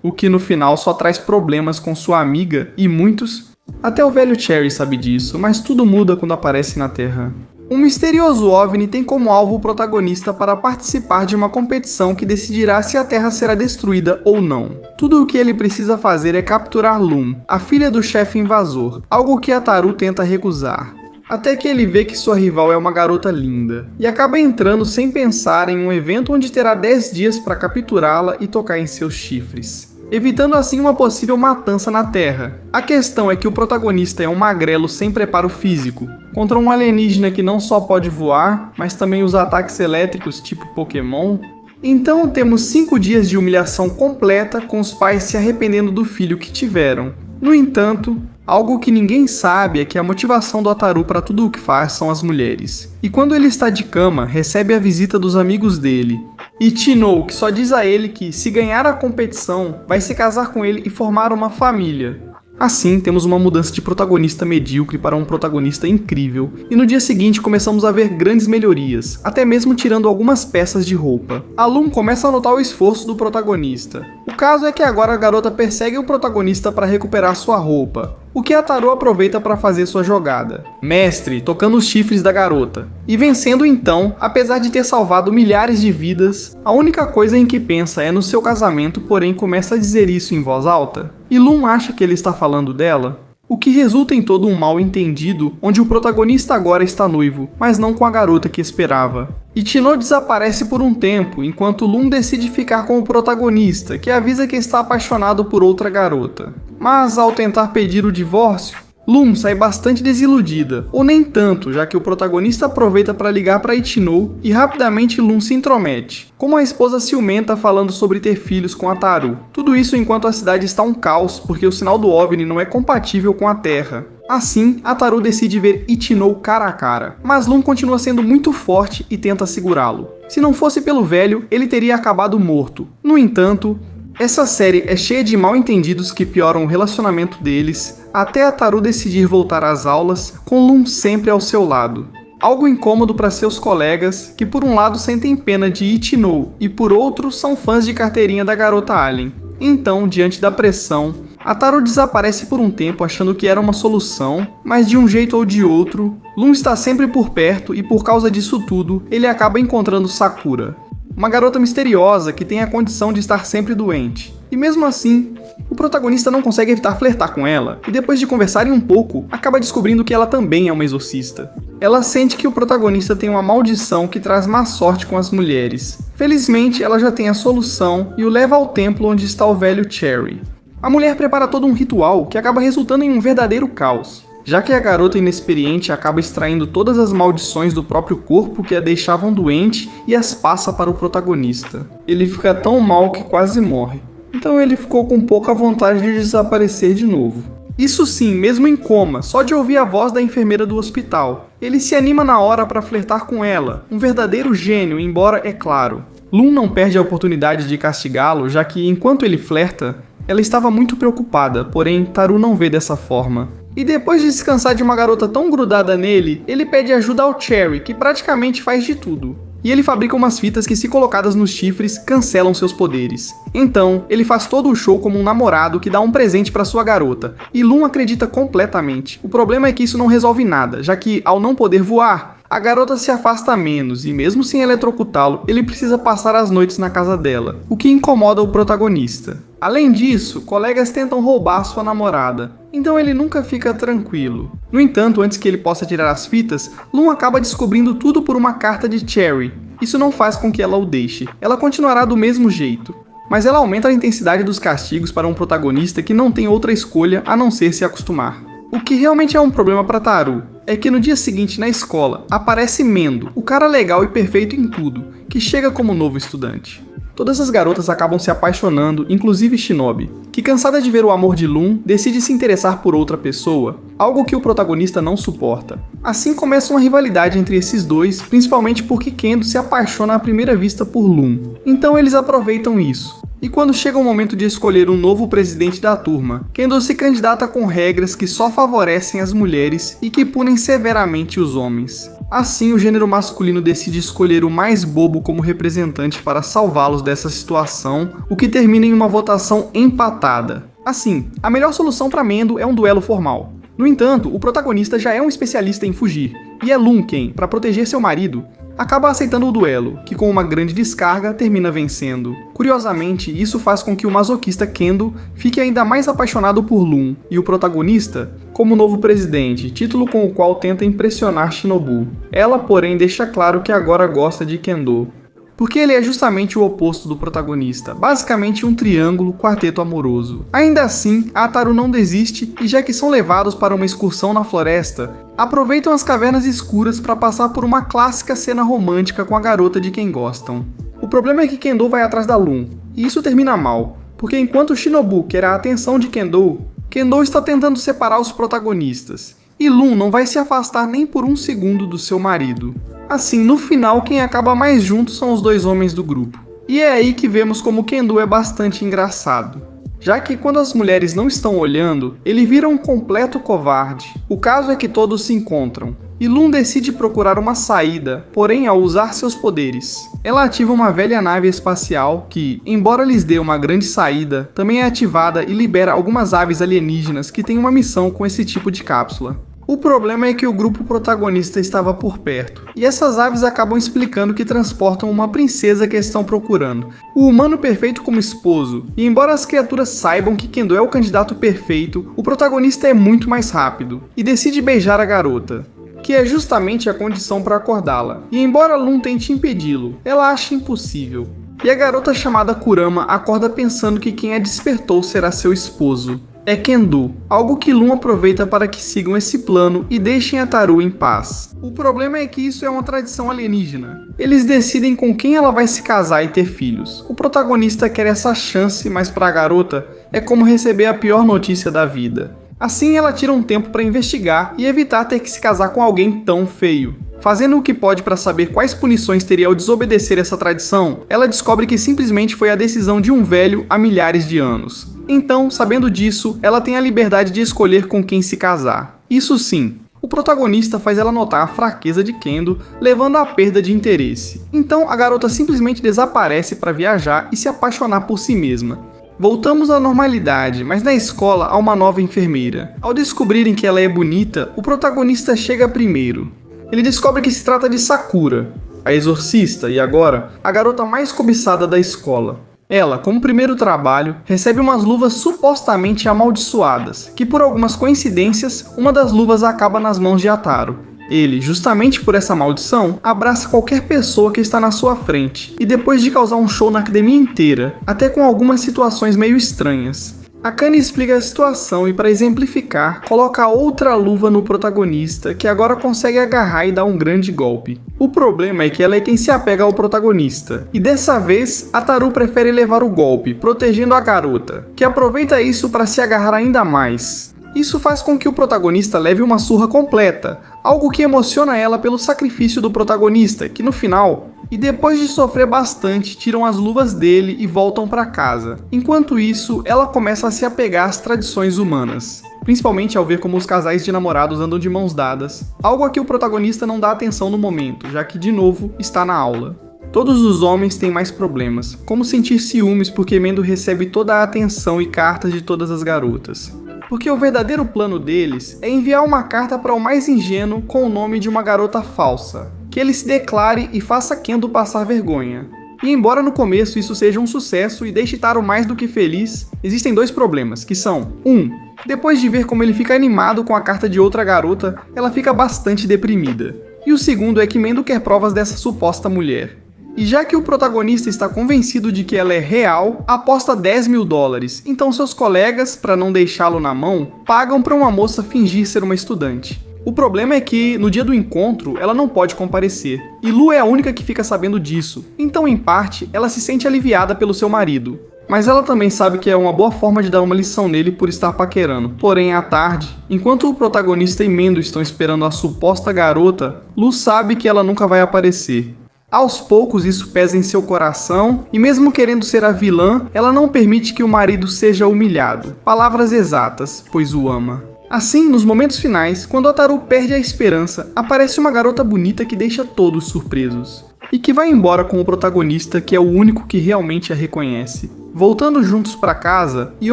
o que no final só traz problemas com sua amiga e muitos. Até o velho Cherry sabe disso, mas tudo muda quando aparece na Terra. Um misterioso OVNI tem como alvo o protagonista para participar de uma competição que decidirá se a Terra será destruída ou não. Tudo o que ele precisa fazer é capturar Loom, a filha do chefe invasor, algo que Ataru tenta recusar. Até que ele vê que sua rival é uma garota linda, e acaba entrando sem pensar em um evento onde terá 10 dias para capturá-la e tocar em seus chifres, evitando assim uma possível matança na Terra. A questão é que o protagonista é um magrelo sem preparo físico, contra um alienígena que não só pode voar, mas também usa ataques elétricos tipo Pokémon. Então temos 5 dias de humilhação completa, com os pais se arrependendo do filho que tiveram. No entanto, algo que ninguém sabe é que a motivação do Ataru para tudo o que faz são as mulheres. E quando ele está de cama, recebe a visita dos amigos dele, e Chinou, que só diz a ele que, se ganhar a competição, vai se casar com ele e formar uma família. Assim, temos uma mudança de protagonista medíocre para um protagonista incrível, e no dia seguinte começamos a ver grandes melhorias, até mesmo tirando algumas peças de roupa. A Loom começa a notar o esforço do protagonista. O caso é que agora a garota persegue o protagonista para recuperar sua roupa, o que Ataru aproveita para fazer sua jogada. Mestre, tocando os chifres da garota. E vencendo então, apesar de ter salvado milhares de vidas, a única coisa em que pensa é no seu casamento, porém começa a dizer isso em voz alta. E Loom acha que ele está falando dela, o que resulta em todo um mal-entendido, onde o protagonista agora está noivo, mas não com a garota que esperava. E Chinou desaparece por um tempo, enquanto Loom decide ficar com o protagonista, que avisa que está apaixonado por outra garota. Mas ao tentar pedir o divórcio, Loom sai bastante desiludida, ou nem tanto, já que o protagonista aproveita para ligar para Ichinou e rapidamente Loom se intromete, como a esposa ciumenta falando sobre ter filhos com Ataru. Tudo isso enquanto a cidade está um caos, porque o sinal do OVNI não é compatível com a Terra. Assim, Ataru decide ver Ichinou cara a cara, mas Loom continua sendo muito forte e tenta segurá-lo. Se não fosse pelo velho, ele teria acabado morto. No entanto, essa série é cheia de mal-entendidos que pioram o relacionamento deles, até Ataru decidir voltar às aulas, com Loom sempre ao seu lado. Algo incômodo para seus colegas, que por um lado sentem pena de Ichinou e por outro são fãs de carteirinha da garota Alien. Então, diante da pressão, Ataru desaparece por um tempo achando que era uma solução, mas de um jeito ou de outro, Loom está sempre por perto e por causa disso tudo, ele acaba encontrando Sakura, uma garota misteriosa que tem a condição de estar sempre doente. E mesmo assim, o protagonista não consegue evitar flertar com ela, e depois de conversarem um pouco, acaba descobrindo que ela também é uma exorcista. Ela sente que o protagonista tem uma maldição que traz má sorte com as mulheres. Felizmente, ela já tem a solução e o leva ao templo onde está o velho Cherry. A mulher prepara todo um ritual que acaba resultando em um verdadeiro caos, já que a garota inexperiente acaba extraindo todas as maldições do próprio corpo que a deixavam doente e as passa para o protagonista. Ele fica tão mal que quase morre. Então ele ficou com pouca vontade de desaparecer de novo. Isso sim, mesmo em coma, só de ouvir a voz da enfermeira do hospital. Ele se anima na hora para flertar com ela, um verdadeiro gênio, embora, é claro, Loom não perde a oportunidade de castigá-lo, já que enquanto ele flerta, ela estava muito preocupada, porém Taru não vê dessa forma. E depois de descansar de uma garota tão grudada nele, ele pede ajuda ao Cherry, que praticamente faz de tudo. E ele fabrica umas fitas que, se colocadas nos chifres, cancelam seus poderes. Então, ele faz todo o show como um namorado que dá um presente para sua garota, e Loom acredita completamente. O problema é que isso não resolve nada, já que, ao não poder voar, A garota se afasta menos e, mesmo sem eletrocutá-lo, ele precisa passar as noites na casa dela, o que incomoda o protagonista. Além disso, colegas tentam roubar sua namorada, então ele nunca fica tranquilo. No entanto, antes que ele possa tirar as fitas, Lum acaba descobrindo tudo por uma carta de Cherry. Isso não faz com que ela o deixe, ela continuará do mesmo jeito. Mas ela aumenta a intensidade dos castigos para um protagonista que não tem outra escolha a não ser se acostumar. O que realmente é um problema para Taru é que no dia seguinte na escola aparece Mendo, o cara legal e perfeito em tudo, que chega como novo estudante. Todas as garotas acabam se apaixonando, inclusive Shinobi, que cansada de ver o amor de Lum, decide se interessar por outra pessoa, algo que o protagonista não suporta. Assim começa uma rivalidade entre esses dois, principalmente porque Kendo se apaixona à primeira vista por Lum. Então eles aproveitam isso. E quando chega o momento de escolher um novo presidente da turma, Kendo se candidata com regras que só favorecem as mulheres e que punem severamente os homens. Assim, o gênero masculino decide escolher o mais bobo como representante para salvá-los dessa situação, o que termina em uma votação empatada. Assim, a melhor solução para Mendo é um duelo formal. No entanto, o protagonista já é um especialista em fugir, e é Lum quem, para proteger seu marido, acaba aceitando o duelo, que com uma grande descarga termina vencendo. Curiosamente, isso faz com que o masoquista Kendo fique ainda mais apaixonado por Lum, e o protagonista, como novo presidente, título com o qual tenta impressionar Shinobu. Ela, porém, deixa claro que agora gosta de Kendo, porque ele é justamente o oposto do protagonista, basicamente um triângulo quarteto amoroso. Ainda assim, a Ataru não desiste e, já que são levados para uma excursão na floresta, aproveitam as cavernas escuras para passar por uma clássica cena romântica com a garota de quem gostam. O problema é que Kendo vai atrás da Lum, e isso termina mal, porque enquanto Shinobu quer a atenção de Kendo, Kendo está tentando separar os protagonistas, e Lum não vai se afastar nem por um segundo do seu marido. Assim, no final, quem acaba mais junto são os dois homens do grupo. E é aí que vemos como Kendo é bastante engraçado, já que quando as mulheres não estão olhando, ele vira um completo covarde. O caso é que todos se encontram, e Lum decide procurar uma saída, porém ao usar seus poderes. Ela ativa uma velha nave espacial que, embora lhes dê uma grande saída, também é ativada e libera algumas aves alienígenas que têm uma missão com esse tipo de cápsula. O problema é que o grupo protagonista estava por perto, e essas aves acabam explicando que transportam uma princesa que estão procurando, o humano perfeito como esposo, e embora as criaturas saibam que Kendo é o candidato perfeito, o protagonista é muito mais rápido, e decide beijar a garota, que é justamente a condição para acordá-la, e embora Lum tente impedi-lo, ela acha impossível. E a garota chamada Kurama acorda pensando que quem a despertou será seu esposo. É Kendo, algo que Lum aproveita para que sigam esse plano e deixem a Taru em paz. O problema é que isso é uma tradição alienígena. Eles decidem com quem ela vai se casar e ter filhos. O protagonista quer essa chance, mas para a garota é como receber a pior notícia da vida. Assim, ela tira um tempo para investigar e evitar ter que se casar com alguém tão feio. Fazendo o que pode para saber quais punições teria ao desobedecer essa tradição, ela descobre que simplesmente foi a decisão de um velho há milhares de anos. Então, sabendo disso, ela tem a liberdade de escolher com quem se casar. Isso sim, o protagonista faz ela notar a fraqueza de Kendo, levando à perda de interesse. Então, a garota simplesmente desaparece para viajar e se apaixonar por si mesma. Voltamos à normalidade, mas na escola há uma nova enfermeira. Ao descobrirem que ela é bonita, o protagonista chega primeiro. Ele descobre que se trata de Sakura, a exorcista e agora a garota mais cobiçada da escola. Ela, como primeiro trabalho, recebe umas luvas supostamente amaldiçoadas, que por algumas coincidências, uma das luvas acaba nas mãos de Ataru. Ele, justamente por essa maldição, abraça qualquer pessoa que está na sua frente, e depois de causar um show na academia inteira, até com algumas situações meio estranhas. Akane explica a situação e, para exemplificar, coloca outra luva no protagonista, que agora consegue agarrar e dar um grande golpe. O problema é que ela é quem se apega ao protagonista, e dessa vez, Ataru prefere levar o golpe, protegendo a garota, que aproveita isso para se agarrar ainda mais. Isso faz com que o protagonista leve uma surra completa, algo que emociona ela pelo sacrifício do protagonista, que no final, e depois de sofrer bastante, tiram as luvas dele e voltam para casa. Enquanto isso, ela começa a se apegar às tradições humanas, principalmente ao ver como os casais de namorados andam de mãos dadas, algo a que o protagonista não dá atenção no momento, já que de novo está na aula. Todos os homens têm mais problemas, como sentir ciúmes porque Mendo recebe toda a atenção e cartas de todas as garotas. porque o verdadeiro plano deles é enviar uma carta para o mais ingênuo com o nome de uma garota falsa, que ele se declare e faça Kendo passar vergonha. E embora no começo isso seja um sucesso e deixe Taro mais do que feliz, existem dois problemas, que são: 1. Depois de ver como ele fica animado com a carta de outra garota, ela fica bastante deprimida. E o segundo é que Mendo quer provas dessa suposta mulher. E já que o protagonista está convencido de que ela é real, aposta $10.000, então seus colegas, para não deixá-lo na mão, pagam para uma moça fingir ser uma estudante. O problema é que, no dia do encontro, ela não pode comparecer, e Lu é a única que fica sabendo disso, então em parte, ela se sente aliviada pelo seu marido. Mas ela também sabe que é uma boa forma de dar uma lição nele por estar paquerando. Porém, à tarde, enquanto o protagonista e Mendo estão esperando a suposta garota, Lu sabe que ela nunca vai aparecer. Aos poucos isso pesa em seu coração, e mesmo querendo ser a vilã, ela não permite que o marido seja humilhado. Palavras exatas, pois o ama. Assim, nos momentos finais, quando Ataru perde a esperança, aparece uma garota bonita que deixa todos surpresos. E que vai embora com o protagonista, que é o único que realmente a reconhece. Voltando juntos para casa, e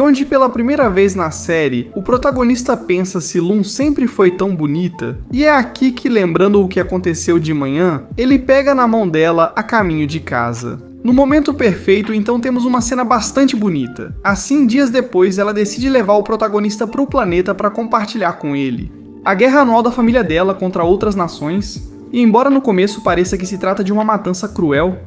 onde pela primeira vez na série, o protagonista pensa se Lun sempre foi tão bonita, e é aqui que, lembrando o que aconteceu de manhã, ele pega na mão dela a caminho de casa. No momento perfeito, então temos uma cena bastante bonita. Assim, dias depois, ela decide levar o protagonista para o planeta para compartilhar com ele a guerra anual da família dela contra outras nações, e embora no começo pareça que se trata de uma matança cruel,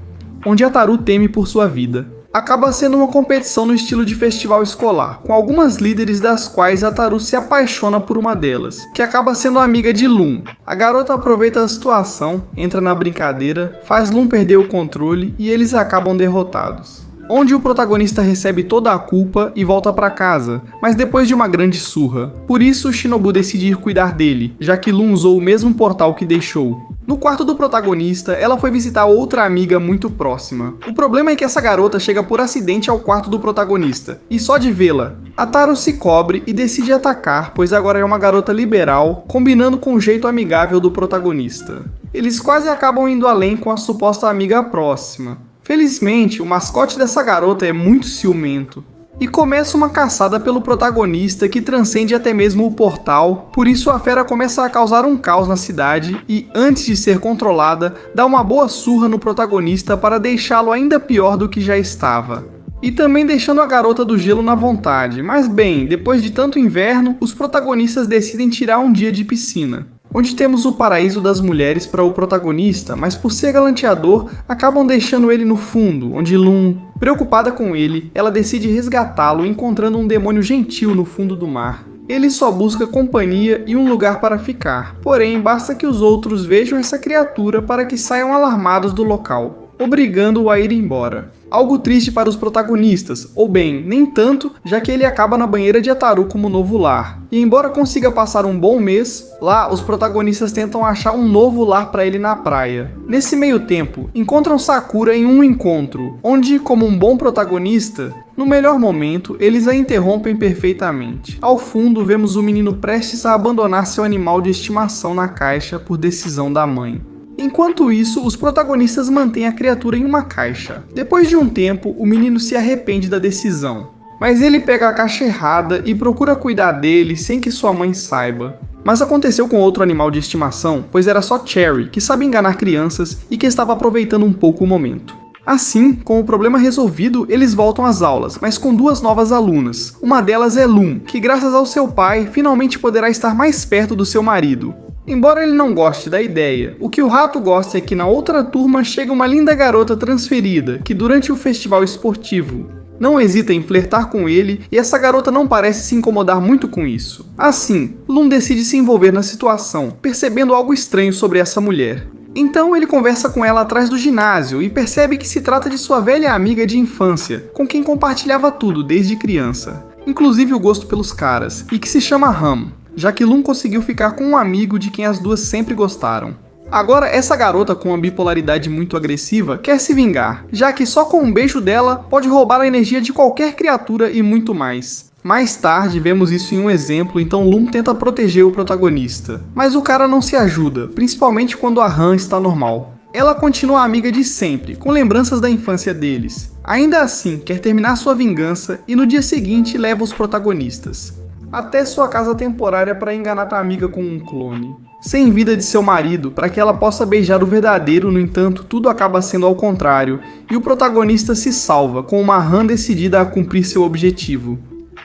onde Ataru teme por sua vida, acaba sendo uma competição no estilo de festival escolar, com algumas líderes das quais Ataru se apaixona por uma delas, que acaba sendo amiga de Lun. A garota aproveita a situação, entra na brincadeira, faz Lun perder o controle e eles acabam derrotados. Onde o protagonista recebe toda a culpa e volta para casa, mas depois de uma grande surra. Por isso, Shinobu decide ir cuidar dele, já que Lun usou o mesmo portal que deixou. No quarto do protagonista, ela foi visitar outra amiga muito próxima. O problema é que essa garota chega por acidente ao quarto do protagonista, e só de vê-la, Ataru se cobre e decide atacar, pois agora é uma garota liberal, combinando com o jeito amigável do protagonista. Eles quase acabam indo além com a suposta amiga próxima. Felizmente, o mascote dessa garota é muito ciumento, e começa uma caçada pelo protagonista que transcende até mesmo o portal, por isso a fera começa a causar um caos na cidade e, antes de ser controlada, dá uma boa surra no protagonista para deixá-lo ainda pior do que já estava. E também deixando a garota do gelo na vontade, mas bem, depois de tanto inverno, os protagonistas decidem tirar um dia de piscina, onde temos o paraíso das mulheres para o protagonista, mas por ser galanteador, acabam deixando ele no fundo, onde Lun, preocupada com ele, ela decide resgatá-lo encontrando um demônio gentil no fundo do mar. Ele só busca companhia e um lugar para ficar, porém basta que os outros vejam essa criatura para que saiam alarmados do local, obrigando-o a ir embora. Algo triste para os protagonistas, ou bem, nem tanto, já que ele acaba na banheira de Ataru como novo lar. E embora consiga passar um bom mês, lá os protagonistas tentam achar um novo lar para ele na praia. Nesse meio tempo, encontram Sakura em um encontro, onde, como um bom protagonista, no melhor momento, eles a interrompem perfeitamente. Ao fundo, vemos o menino prestes a abandonar seu animal de estimação na caixa por decisão da mãe. Enquanto isso, os protagonistas mantêm a criatura em uma caixa. Depois de um tempo, o menino se arrepende da decisão, mas ele pega a caixa errada e procura cuidar dele sem que sua mãe saiba. Mas aconteceu com outro animal de estimação, pois era só Cherry, que sabe enganar crianças e que estava aproveitando um pouco o momento. Assim, com o problema resolvido, eles voltam às aulas, mas com duas novas alunas. Uma delas é Lun, que graças ao seu pai, finalmente poderá estar mais perto do seu marido. Embora ele não goste da ideia, o que o rato gosta é que na outra turma chega uma linda garota transferida, que durante o festival esportivo não hesita em flertar com ele e essa garota não parece se incomodar muito com isso. Assim, Lun decide se envolver na situação, percebendo algo estranho sobre essa mulher. Então ele conversa com ela atrás do ginásio e percebe que se trata de sua velha amiga de infância, com quem compartilhava tudo desde criança, inclusive o gosto pelos caras, e que se chama Ram, já que Lun conseguiu ficar com um amigo de quem as duas sempre gostaram. Agora, essa garota com uma bipolaridade muito agressiva quer se vingar, já que só com um beijo dela pode roubar a energia de qualquer criatura e muito mais. Mais tarde, vemos isso em um exemplo, então Lun tenta proteger o protagonista, mas o cara não se ajuda, principalmente quando a Han está normal. Ela continua amiga de sempre, com lembranças da infância deles. Ainda assim, quer terminar sua vingança e no dia seguinte leva os protagonistas. até sua casa temporária para enganar a amiga com um clone. Sem vida de seu marido, para que ela possa beijar o verdadeiro, no entanto, tudo acaba sendo ao contrário, e o protagonista se salva, com uma Han decidida a cumprir seu objetivo.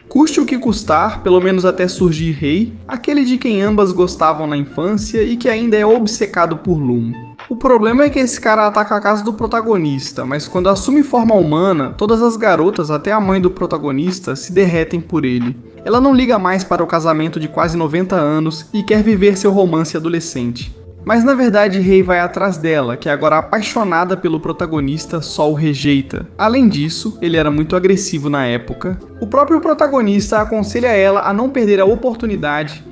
Custe o que custar, pelo menos até surgir Rei, aquele de quem ambas gostavam na infância e que ainda é obcecado por Lum. O problema é que esse cara ataca a casa do protagonista, mas quando assume forma humana, todas as garotas, até a mãe do protagonista, se derretem por ele. Ela não liga mais para o casamento de quase 90 anos e quer viver seu romance adolescente. Mas na verdade Rei vai atrás dela, que agora apaixonada pelo protagonista só o rejeita. Além disso, ele era muito agressivo na época. O próprio protagonista aconselha ela a não perder a oportunidade,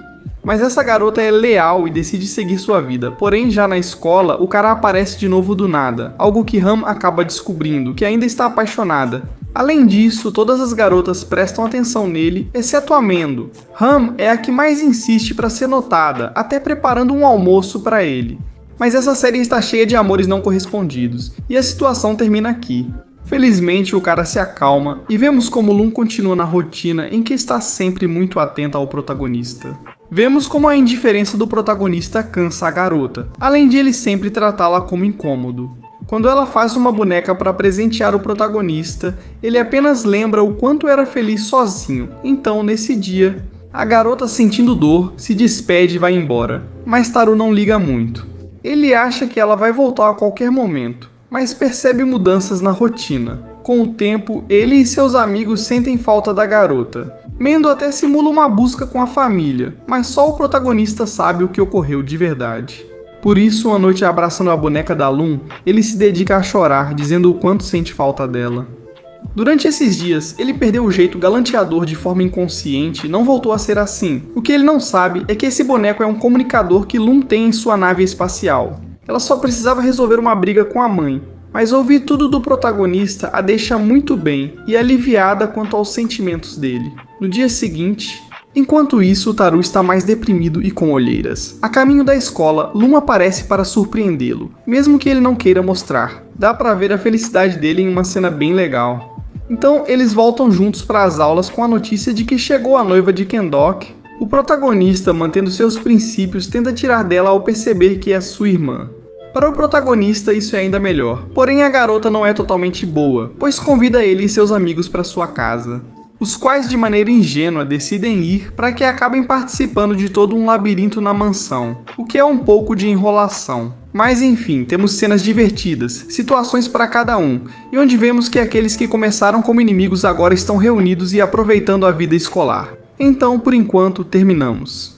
mas essa garota é leal e decide seguir sua vida. Porém, já na escola, o cara aparece de novo do nada, algo que Ram acaba descobrindo, que ainda está apaixonada. Além disso, todas as garotas prestam atenção nele, exceto a Mendo. Ram é a que mais insiste para ser notada, até preparando um almoço para ele. Mas essa série está cheia de amores não correspondidos, e a situação termina aqui. Felizmente, o cara se acalma e vemos como Lum continua na rotina em que está sempre muito atenta ao protagonista. Vemos como a indiferença do protagonista cansa a garota, além de ele sempre tratá-la como incômodo. Quando ela faz uma boneca para presentear o protagonista, ele apenas lembra o quanto era feliz sozinho. Então, nesse dia, a garota, sentindo dor, se despede e vai embora. Mas Taru não liga muito. Ele acha que ela vai voltar a qualquer momento, mas percebe mudanças na rotina. Com o tempo, ele e seus amigos sentem falta da garota. Mendo até simula uma busca com a família, mas só o protagonista sabe o que ocorreu de verdade. Por isso, uma noite abraçando a boneca da Lum, ele se dedica a chorar, dizendo o quanto sente falta dela. Durante esses dias, ele perdeu o jeito galanteador de forma inconsciente e não voltou a ser assim. O que ele não sabe é que esse boneco é um comunicador que Lum tem em sua nave espacial. Ela só precisava resolver uma briga com a mãe, mas ouvir tudo do protagonista a deixa muito bem e aliviada quanto aos sentimentos dele. No dia seguinte, enquanto isso, Taru está mais deprimido e com olheiras. A caminho da escola, Lum aparece para surpreendê-lo, mesmo que ele não queira mostrar. Dá pra ver a felicidade dele em uma cena bem legal. Então, eles voltam juntos para as aulas com a notícia de que chegou a noiva de Kendok. O protagonista, mantendo seus princípios, tenta tirar dela ao perceber que é sua irmã. Para o protagonista, isso é ainda melhor. Porém, a garota não é totalmente boa, pois convida ele e seus amigos para sua casa, os quais de maneira ingênua decidem ir para que acabem participando de todo um labirinto na mansão, o que é um pouco de enrolação. Mas enfim, temos cenas divertidas, situações para cada um, e onde vemos que aqueles que começaram como inimigos agora estão reunidos e aproveitando a vida escolar. Então, por enquanto, terminamos.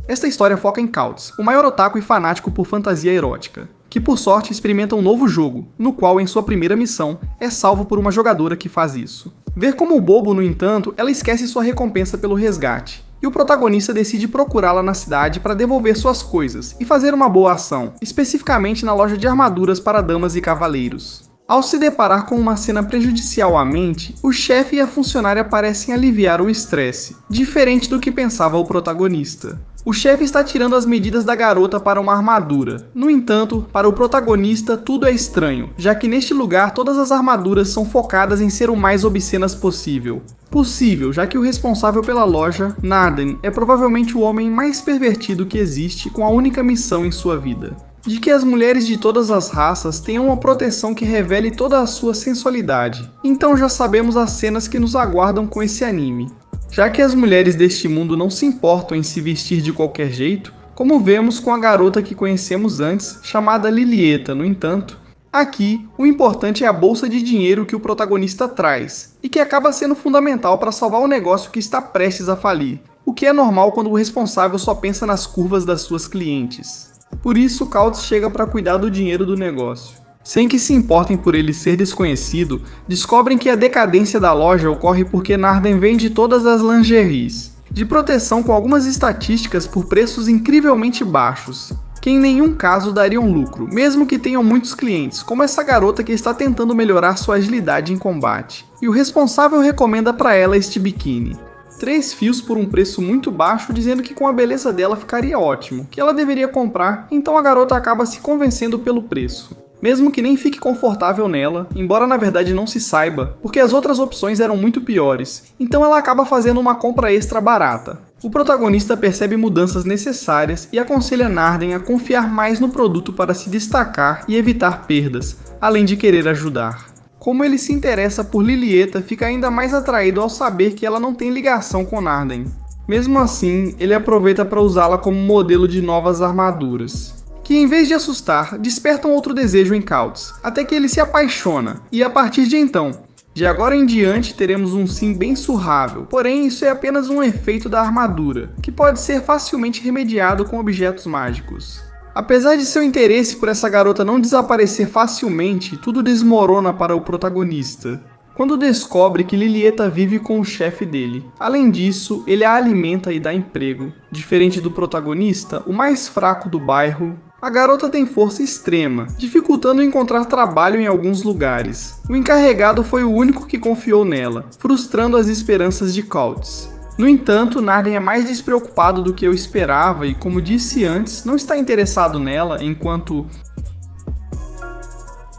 Esta história foca em Kautz, o maior otaku e fanático por fantasia erótica, que por sorte experimenta um novo jogo, no qual em sua primeira missão é salvo por uma jogadora que faz isso. Ver como bobo, no entanto, ela esquece sua recompensa pelo resgate, e o protagonista decide procurá-la na cidade para devolver suas coisas e fazer uma boa ação, especificamente na loja de armaduras para damas e cavaleiros. Ao se deparar com uma cena prejudicial à mente, o chefe e a funcionária parecem aliviar o estresse, diferente do que pensava o protagonista. O chefe está tirando as medidas da garota para uma armadura. No entanto, para o protagonista tudo é estranho, já que neste lugar todas as armaduras são focadas em ser o mais obscenas possível. Possível, já que o responsável pela loja, Narden, é provavelmente o homem mais pervertido que existe, com a única missão em sua vida: de que as mulheres de todas as raças tenham uma proteção que revele toda a sua sensualidade. Então já sabemos as cenas que nos aguardam com esse anime. Já que as mulheres deste mundo não se importam em se vestir de qualquer jeito, como vemos com a garota que conhecemos antes, chamada Lilieta, no entanto, aqui o importante é a bolsa de dinheiro que o protagonista traz, e que acaba sendo fundamental para salvar o negócio que está prestes a falir, o que é normal quando o responsável só pensa nas curvas das suas clientes. Por isso, Kautz chega para cuidar do dinheiro do negócio. Sem que se importem por ele ser desconhecido, descobrem que a decadência da loja ocorre porque Narden vende todas as lingeries de proteção com algumas estatísticas por preços incrivelmente baixos, que em nenhum caso dariam lucro, mesmo que tenham muitos clientes, como essa garota que está tentando melhorar sua agilidade em combate. E o responsável recomenda para ela este biquíni. 3 fios por um preço muito baixo, dizendo que com a beleza dela ficaria ótimo, que ela deveria comprar, então a garota acaba se convencendo pelo preço. mesmo que nem fique confortável nela, embora na verdade não se saiba, porque as outras opções eram muito piores, então ela acaba fazendo uma compra extra barata. O protagonista percebe mudanças necessárias e aconselha Narden a confiar mais no produto para se destacar e evitar perdas, além de querer ajudar. Como ele se interessa por Lilieta, fica ainda mais atraído ao saber que ela não tem ligação com Narden. Mesmo assim, ele aproveita para usá-la como modelo de novas armaduras, que em vez de assustar, despertam outro desejo em Couts, até que ele se apaixona, e a partir de então, de agora em diante teremos um sim bem surrável, porém isso é apenas um efeito da armadura, que pode ser facilmente remediado com objetos mágicos. Apesar de seu interesse por essa garota não desaparecer facilmente, tudo desmorona para o protagonista, quando descobre que Lilieta vive com o chefe dele. Além disso, ele a alimenta e dá emprego. Diferente do protagonista, o mais fraco do bairro, a garota tem força extrema, dificultando encontrar trabalho em alguns lugares. O encarregado foi o único que confiou nela, frustrando as esperanças de Couts. No entanto, Narden é mais despreocupado do que eu esperava e, como disse antes, não está interessado nela, enquanto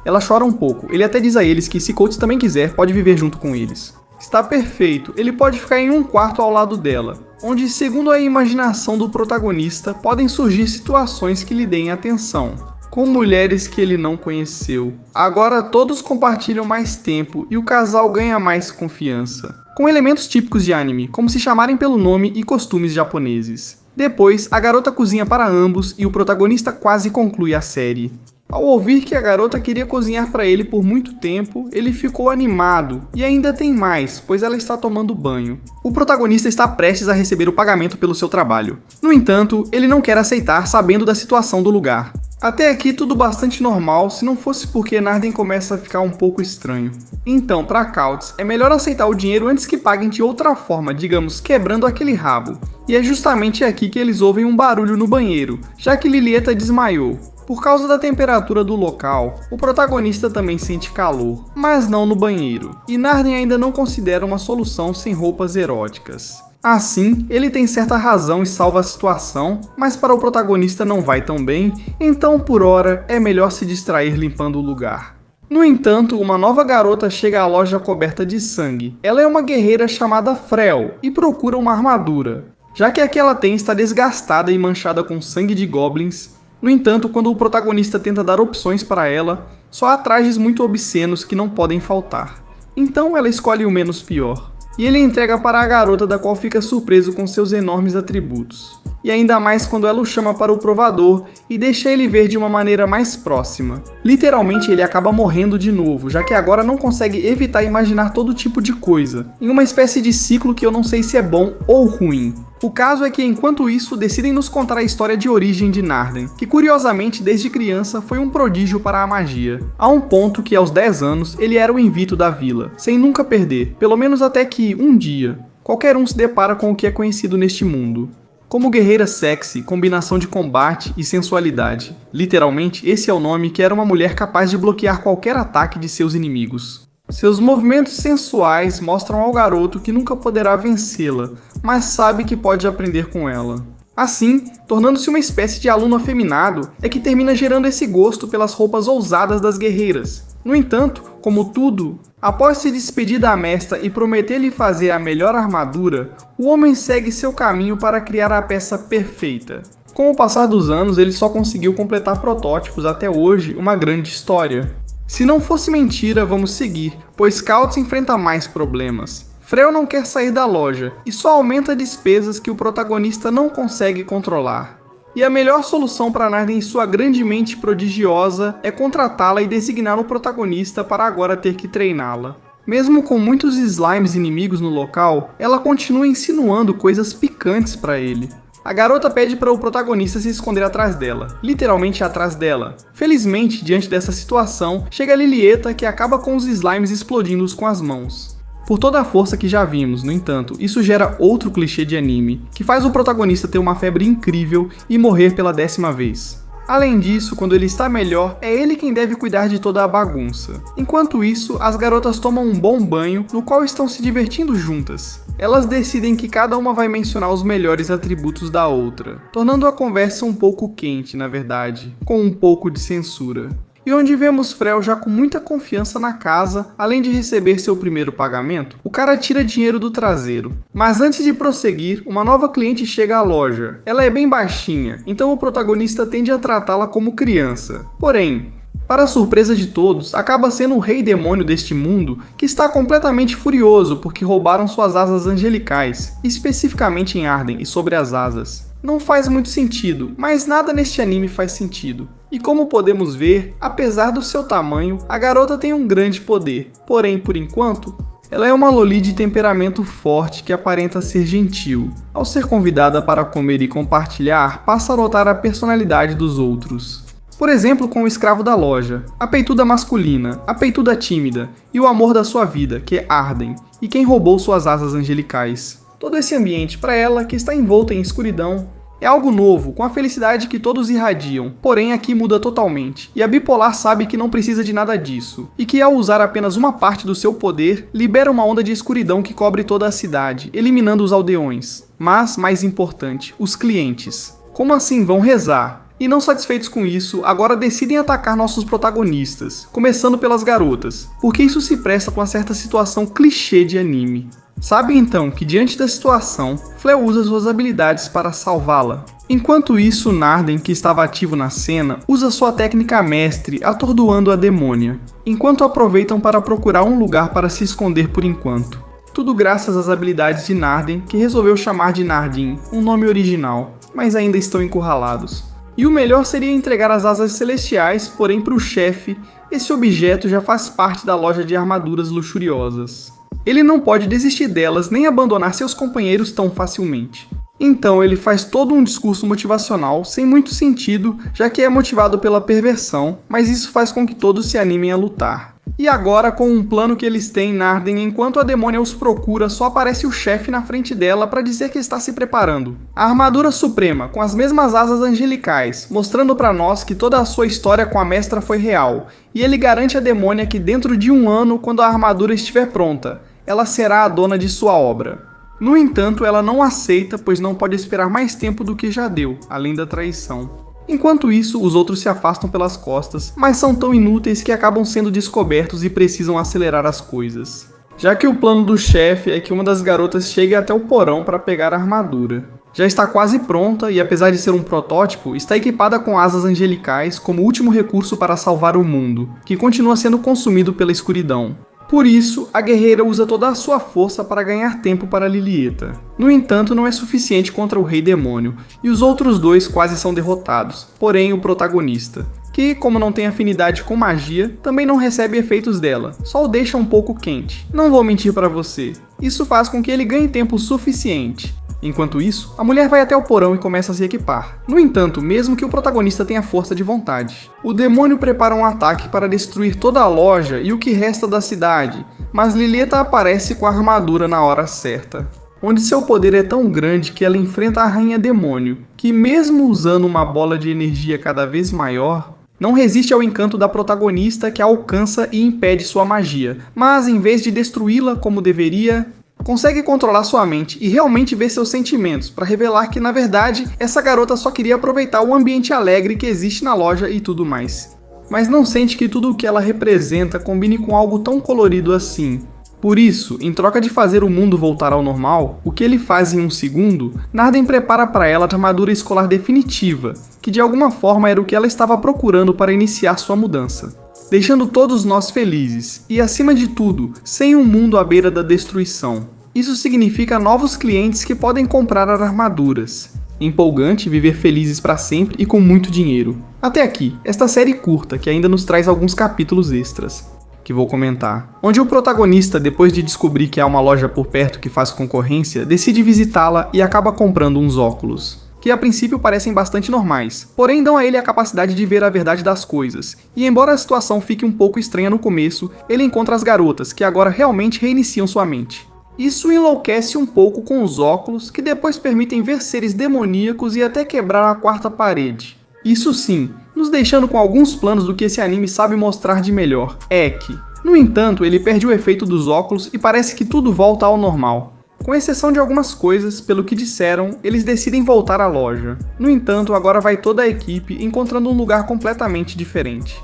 ela chora um pouco. Ele até diz a eles que se Couts também quiser, pode viver junto com eles. Está perfeito, ele pode ficar em um quarto ao lado dela, onde, segundo a imaginação do protagonista, podem surgir situações que lhe deem atenção, com mulheres que ele não conheceu. Agora todos compartilham mais tempo e o casal ganha mais confiança, com elementos típicos de anime, como se chamarem pelo nome e costumes japoneses. Depois, a garota cozinha para ambos e o protagonista quase conclui a série. Ao ouvir que a garota queria cozinhar para ele por muito tempo, ele ficou animado, e ainda tem mais, pois ela está tomando banho. O protagonista está prestes a receber o pagamento pelo seu trabalho. No entanto, ele não quer aceitar sabendo da situação do lugar. Até aqui tudo bastante normal, se não fosse porque Narden começa a ficar um pouco estranho. Então, para Couts, é melhor aceitar o dinheiro antes que paguem de outra forma, digamos, quebrando aquele rabo. E é justamente aqui que eles ouvem um barulho no banheiro, já que Lilieta desmaiou. Por causa da temperatura do local, o protagonista também sente calor, mas não no banheiro, e Narden ainda não considera uma solução sem roupas eróticas. Assim, ele tem certa razão e salva a situação, mas para o protagonista não vai tão bem, então por hora é melhor se distrair limpando o lugar. No entanto, uma nova garota chega à loja coberta de sangue. Ela é uma guerreira chamada Frel e procura uma armadura, já que a que ela tem está desgastada e manchada com sangue de goblins. No entanto, quando o protagonista tenta dar opções para ela, só há trajes muito obscenos que não podem faltar. Então ela escolhe o menos pior, e ele entrega para a garota, da qual fica surpreso com seus enormes atributos. E ainda mais quando ela o chama para o provador e deixa ele ver de uma maneira mais próxima. Literalmente ele acaba morrendo de novo, já que agora não consegue evitar imaginar todo tipo de coisa, em uma espécie de ciclo que eu não sei se é bom ou ruim. O caso é que, enquanto isso, decidem nos contar a história de origem de Narden, que curiosamente desde criança foi um prodígio para a magia, a um ponto que aos 10 anos ele era o invicto da vila, sem nunca perder, pelo menos até que, um dia, qualquer um se depara com o que é conhecido neste mundo. Como guerreira sexy, combinação de combate e sensualidade. Literalmente, esse é o nome que era uma mulher capaz de bloquear qualquer ataque de seus inimigos. Seus movimentos sensuais mostram ao garoto que nunca poderá vencê-la, mas sabe que pode aprender com ela. Assim, tornando-se uma espécie de aluno afeminado, é que termina gerando esse gosto pelas roupas ousadas das guerreiras. No entanto, como tudo, após se despedir da mestra e prometer-lhe fazer a melhor armadura, o homem segue seu caminho para criar a peça perfeita. Com o passar dos anos, ele só conseguiu completar protótipos até hoje, uma grande história. Se não fosse mentira, vamos seguir, pois Couts enfrenta mais problemas. Frel não quer sair da loja, e só aumenta despesas que o protagonista não consegue controlar. E a melhor solução para Narden e sua grande mente prodigiosa é contratá-la e designar o protagonista para agora ter que treiná-la. Mesmo com muitos slimes inimigos no local, ela continua insinuando coisas picantes para ele. A garota pede para o protagonista se esconder atrás dela, literalmente atrás dela. Felizmente, diante dessa situação, chega Lilieta, que acaba com os slimes explodindo com as mãos. Por toda a força que já vimos, no entanto, isso gera outro clichê de anime, que faz o protagonista ter uma febre incrível e morrer pela 10ª vez. Além disso, quando ele está melhor, é ele quem deve cuidar de toda a bagunça. Enquanto isso, as garotas tomam um bom banho, no qual estão se divertindo juntas. Elas decidem que cada uma vai mencionar os melhores atributos da outra, tornando a conversa um pouco quente, na verdade, com um pouco de censura. e onde vemos Frel já com muita confiança na casa, além de receber seu primeiro pagamento, o cara tira dinheiro do traseiro. Mas antes de prosseguir, uma nova cliente chega à loja. Ela é bem baixinha, então o protagonista tende a tratá-la como criança. Porém, para a surpresa de todos, acaba sendo o rei demônio deste mundo que está completamente furioso porque roubaram suas asas angelicais, especificamente em Arden e sobre as asas. Não faz muito sentido, mas nada neste anime faz sentido. E como podemos ver, apesar do seu tamanho, a garota tem um grande poder. Porém, por enquanto, ela é uma loli de temperamento forte que aparenta ser gentil. Ao ser convidada para comer e compartilhar, passa a notar a personalidade dos outros. Por exemplo, com o escravo da loja, a peituda masculina, a peituda tímida e o amor da sua vida, que é Arden, e quem roubou suas asas angelicais. Todo esse ambiente para ela, que está envolta em escuridão, é algo novo, com a felicidade que todos irradiam, porém aqui muda totalmente, e a bipolar sabe que não precisa de nada disso, e que ao usar apenas uma parte do seu poder, libera uma onda de escuridão que cobre toda a cidade, eliminando os aldeões. Mas, mais importante, os clientes. Como assim vão rezar? E não satisfeitos com isso, agora decidem atacar nossos protagonistas, começando pelas garotas, porque isso se presta com uma certa situação clichê de anime. Sabe então que diante da situação, Fleo usa suas habilidades para salvá-la. Enquanto isso, Narden, que estava ativo na cena, usa sua técnica mestre atordoando a demônia, enquanto aproveitam para procurar um lugar para se esconder por enquanto. Tudo graças às habilidades de Narden, que resolveu chamar de Nardin, um nome original, mas ainda estão encurralados. E o melhor seria entregar as asas celestiais, porém para o chefe, esse objeto já faz parte da loja de armaduras luxuriosas. Ele não pode desistir delas nem abandonar seus companheiros tão facilmente. Então ele faz todo um discurso motivacional sem muito sentido, já que é motivado pela perversão, mas isso faz com que todos se animem a lutar. E agora, com um plano que eles têm, Narden, enquanto a demônia os procura, só aparece o chefe na frente dela para dizer que está se preparando. A armadura suprema, com as mesmas asas angelicais, mostrando para nós que toda a sua história com a mestra foi real, e ele garante à demônia que dentro de 1 ano, quando a armadura estiver pronta, ela será a dona de sua obra. No entanto, ela não aceita, pois não pode esperar mais tempo do que já deu, além da traição. Enquanto isso, os outros se afastam pelas costas, mas são tão inúteis que acabam sendo descobertos e precisam acelerar as coisas. Já que o plano do chefe é que uma das garotas chegue até o porão para pegar a armadura. Já está quase pronta e, apesar de ser um protótipo, está equipada com asas angelicais como último recurso para salvar o mundo, que continua sendo consumido pela escuridão. Por isso, a guerreira usa toda a sua força para ganhar tempo para Lilieta. No entanto, não é suficiente contra o Rei Demônio, e os outros dois quase são derrotados, porém o protagonista, que, como não tem afinidade com magia, também não recebe efeitos dela, só o deixa um pouco quente. Não vou mentir para você, isso faz com que ele ganhe tempo suficiente. Enquanto isso, a mulher vai até o porão e começa a se equipar. No entanto, mesmo que o protagonista tenha força de vontade, o demônio prepara um ataque para destruir toda a loja e o que resta da cidade, mas Lilieta aparece com a armadura na hora certa, onde seu poder é tão grande que ela enfrenta a Rainha Demônio, que mesmo usando uma bola de energia cada vez maior, não resiste ao encanto da protagonista que a alcança e impede sua magia, mas em vez de destruí-la como deveria, consegue controlar sua mente e realmente ver seus sentimentos, para revelar que, na verdade, essa garota só queria aproveitar o ambiente alegre que existe na loja e tudo mais. Mas não sente que tudo o que ela representa combine com algo tão colorido assim. Por isso, em troca de fazer o mundo voltar ao normal, o que ele faz em 1 segundo, Narden prepara para ela a armadura escolar definitiva, que de alguma forma era o que ela estava procurando para iniciar sua mudança, deixando todos nós felizes e, acima de tudo, sem um mundo à beira da destruição. Isso significa novos clientes que podem comprar as armaduras. Empolgante viver felizes para sempre e com muito dinheiro. Até aqui, esta série curta que ainda nos traz alguns capítulos extras, que vou comentar, onde o protagonista, depois de descobrir que há uma loja por perto que faz concorrência, decide visitá-la e acaba comprando uns óculos, que a princípio parecem bastante normais, porém dão a ele a capacidade de ver a verdade das coisas, e embora a situação fique um pouco estranha no começo, ele encontra as garotas, que agora realmente reiniciam sua mente. Isso enlouquece um pouco com os óculos, que depois permitem ver seres demoníacos e até quebrar a quarta parede. Isso sim, nos deixando com alguns planos do que esse anime sabe mostrar de melhor, Eki. No entanto, ele perde o efeito dos óculos e parece que tudo volta ao normal. Com exceção de algumas coisas, pelo que disseram, eles decidem voltar à loja. No entanto, agora vai toda a equipe encontrando um lugar completamente diferente.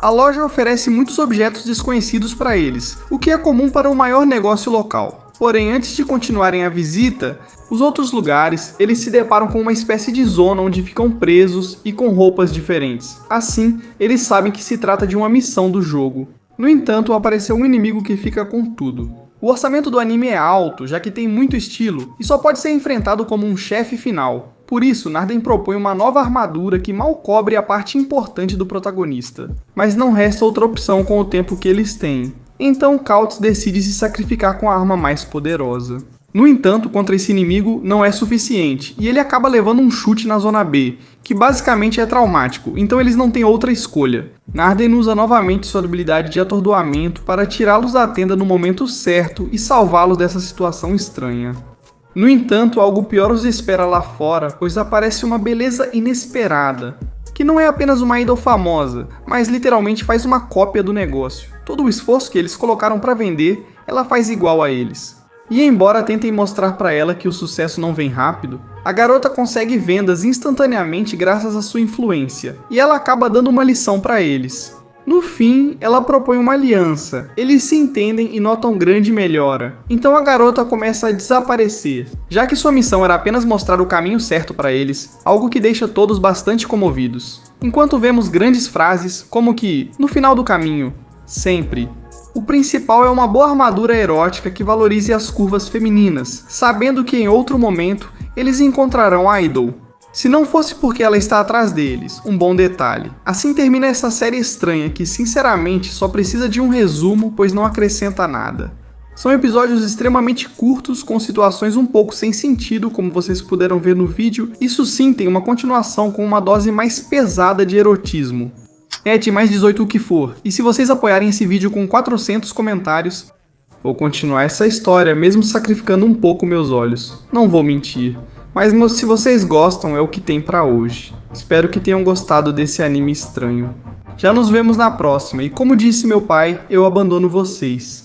A loja oferece muitos objetos desconhecidos para eles, o que é comum para o maior negócio local. Porém, antes de continuarem a visita, os outros lugares, eles se deparam com uma espécie de zona onde ficam presos e com roupas diferentes. Assim, eles sabem que se trata de uma missão do jogo. No entanto, apareceu um inimigo que fica com tudo. O orçamento do anime é alto, já que tem muito estilo, e só pode ser enfrentado como um chefe final. Por isso, Narden propõe uma nova armadura que mal cobre a parte importante do protagonista. Mas não resta outra opção com o tempo que eles têm. Então Kaltz decide se sacrificar com a arma mais poderosa. No entanto, contra esse inimigo não é suficiente, e ele acaba levando um chute na zona B, que basicamente é traumático, então eles não têm outra escolha. Narden usa novamente sua habilidade de atordoamento para tirá-los da tenda no momento certo e salvá-los dessa situação estranha. No entanto, algo pior os espera lá fora, pois aparece uma beleza inesperada, que não é apenas uma idol famosa, mas literalmente faz uma cópia do negócio. Todo o esforço que eles colocaram para vender, ela faz igual a eles. E embora tentem mostrar para ela que o sucesso não vem rápido, a garota consegue vendas instantaneamente graças à sua influência, e ela acaba dando uma lição para eles. No fim, ela propõe uma aliança, eles se entendem e notam grande melhora, então a garota começa a desaparecer, já que sua missão era apenas mostrar o caminho certo para eles, algo que deixa todos bastante comovidos. Enquanto vemos grandes frases como que, no final do caminho, sempre. O principal é uma boa armadura erótica que valorize as curvas femininas, sabendo que em outro momento eles encontrarão a idol. Se não fosse porque ela está atrás deles, um bom detalhe. Assim termina essa série estranha que sinceramente só precisa de um resumo, pois não acrescenta nada. São episódios extremamente curtos, com situações um pouco sem sentido, como vocês puderam ver no vídeo. Isso sim tem uma continuação com uma dose mais pesada de erotismo. É de mais 18 o que for, e se vocês apoiarem esse vídeo com 400 comentários, vou continuar essa história, mesmo sacrificando um pouco meus olhos. Não vou mentir. Mas se vocês gostam, é o que tem pra hoje. Espero que tenham gostado desse anime estranho. Já nos vemos na próxima, e como disse meu pai, eu abandono vocês.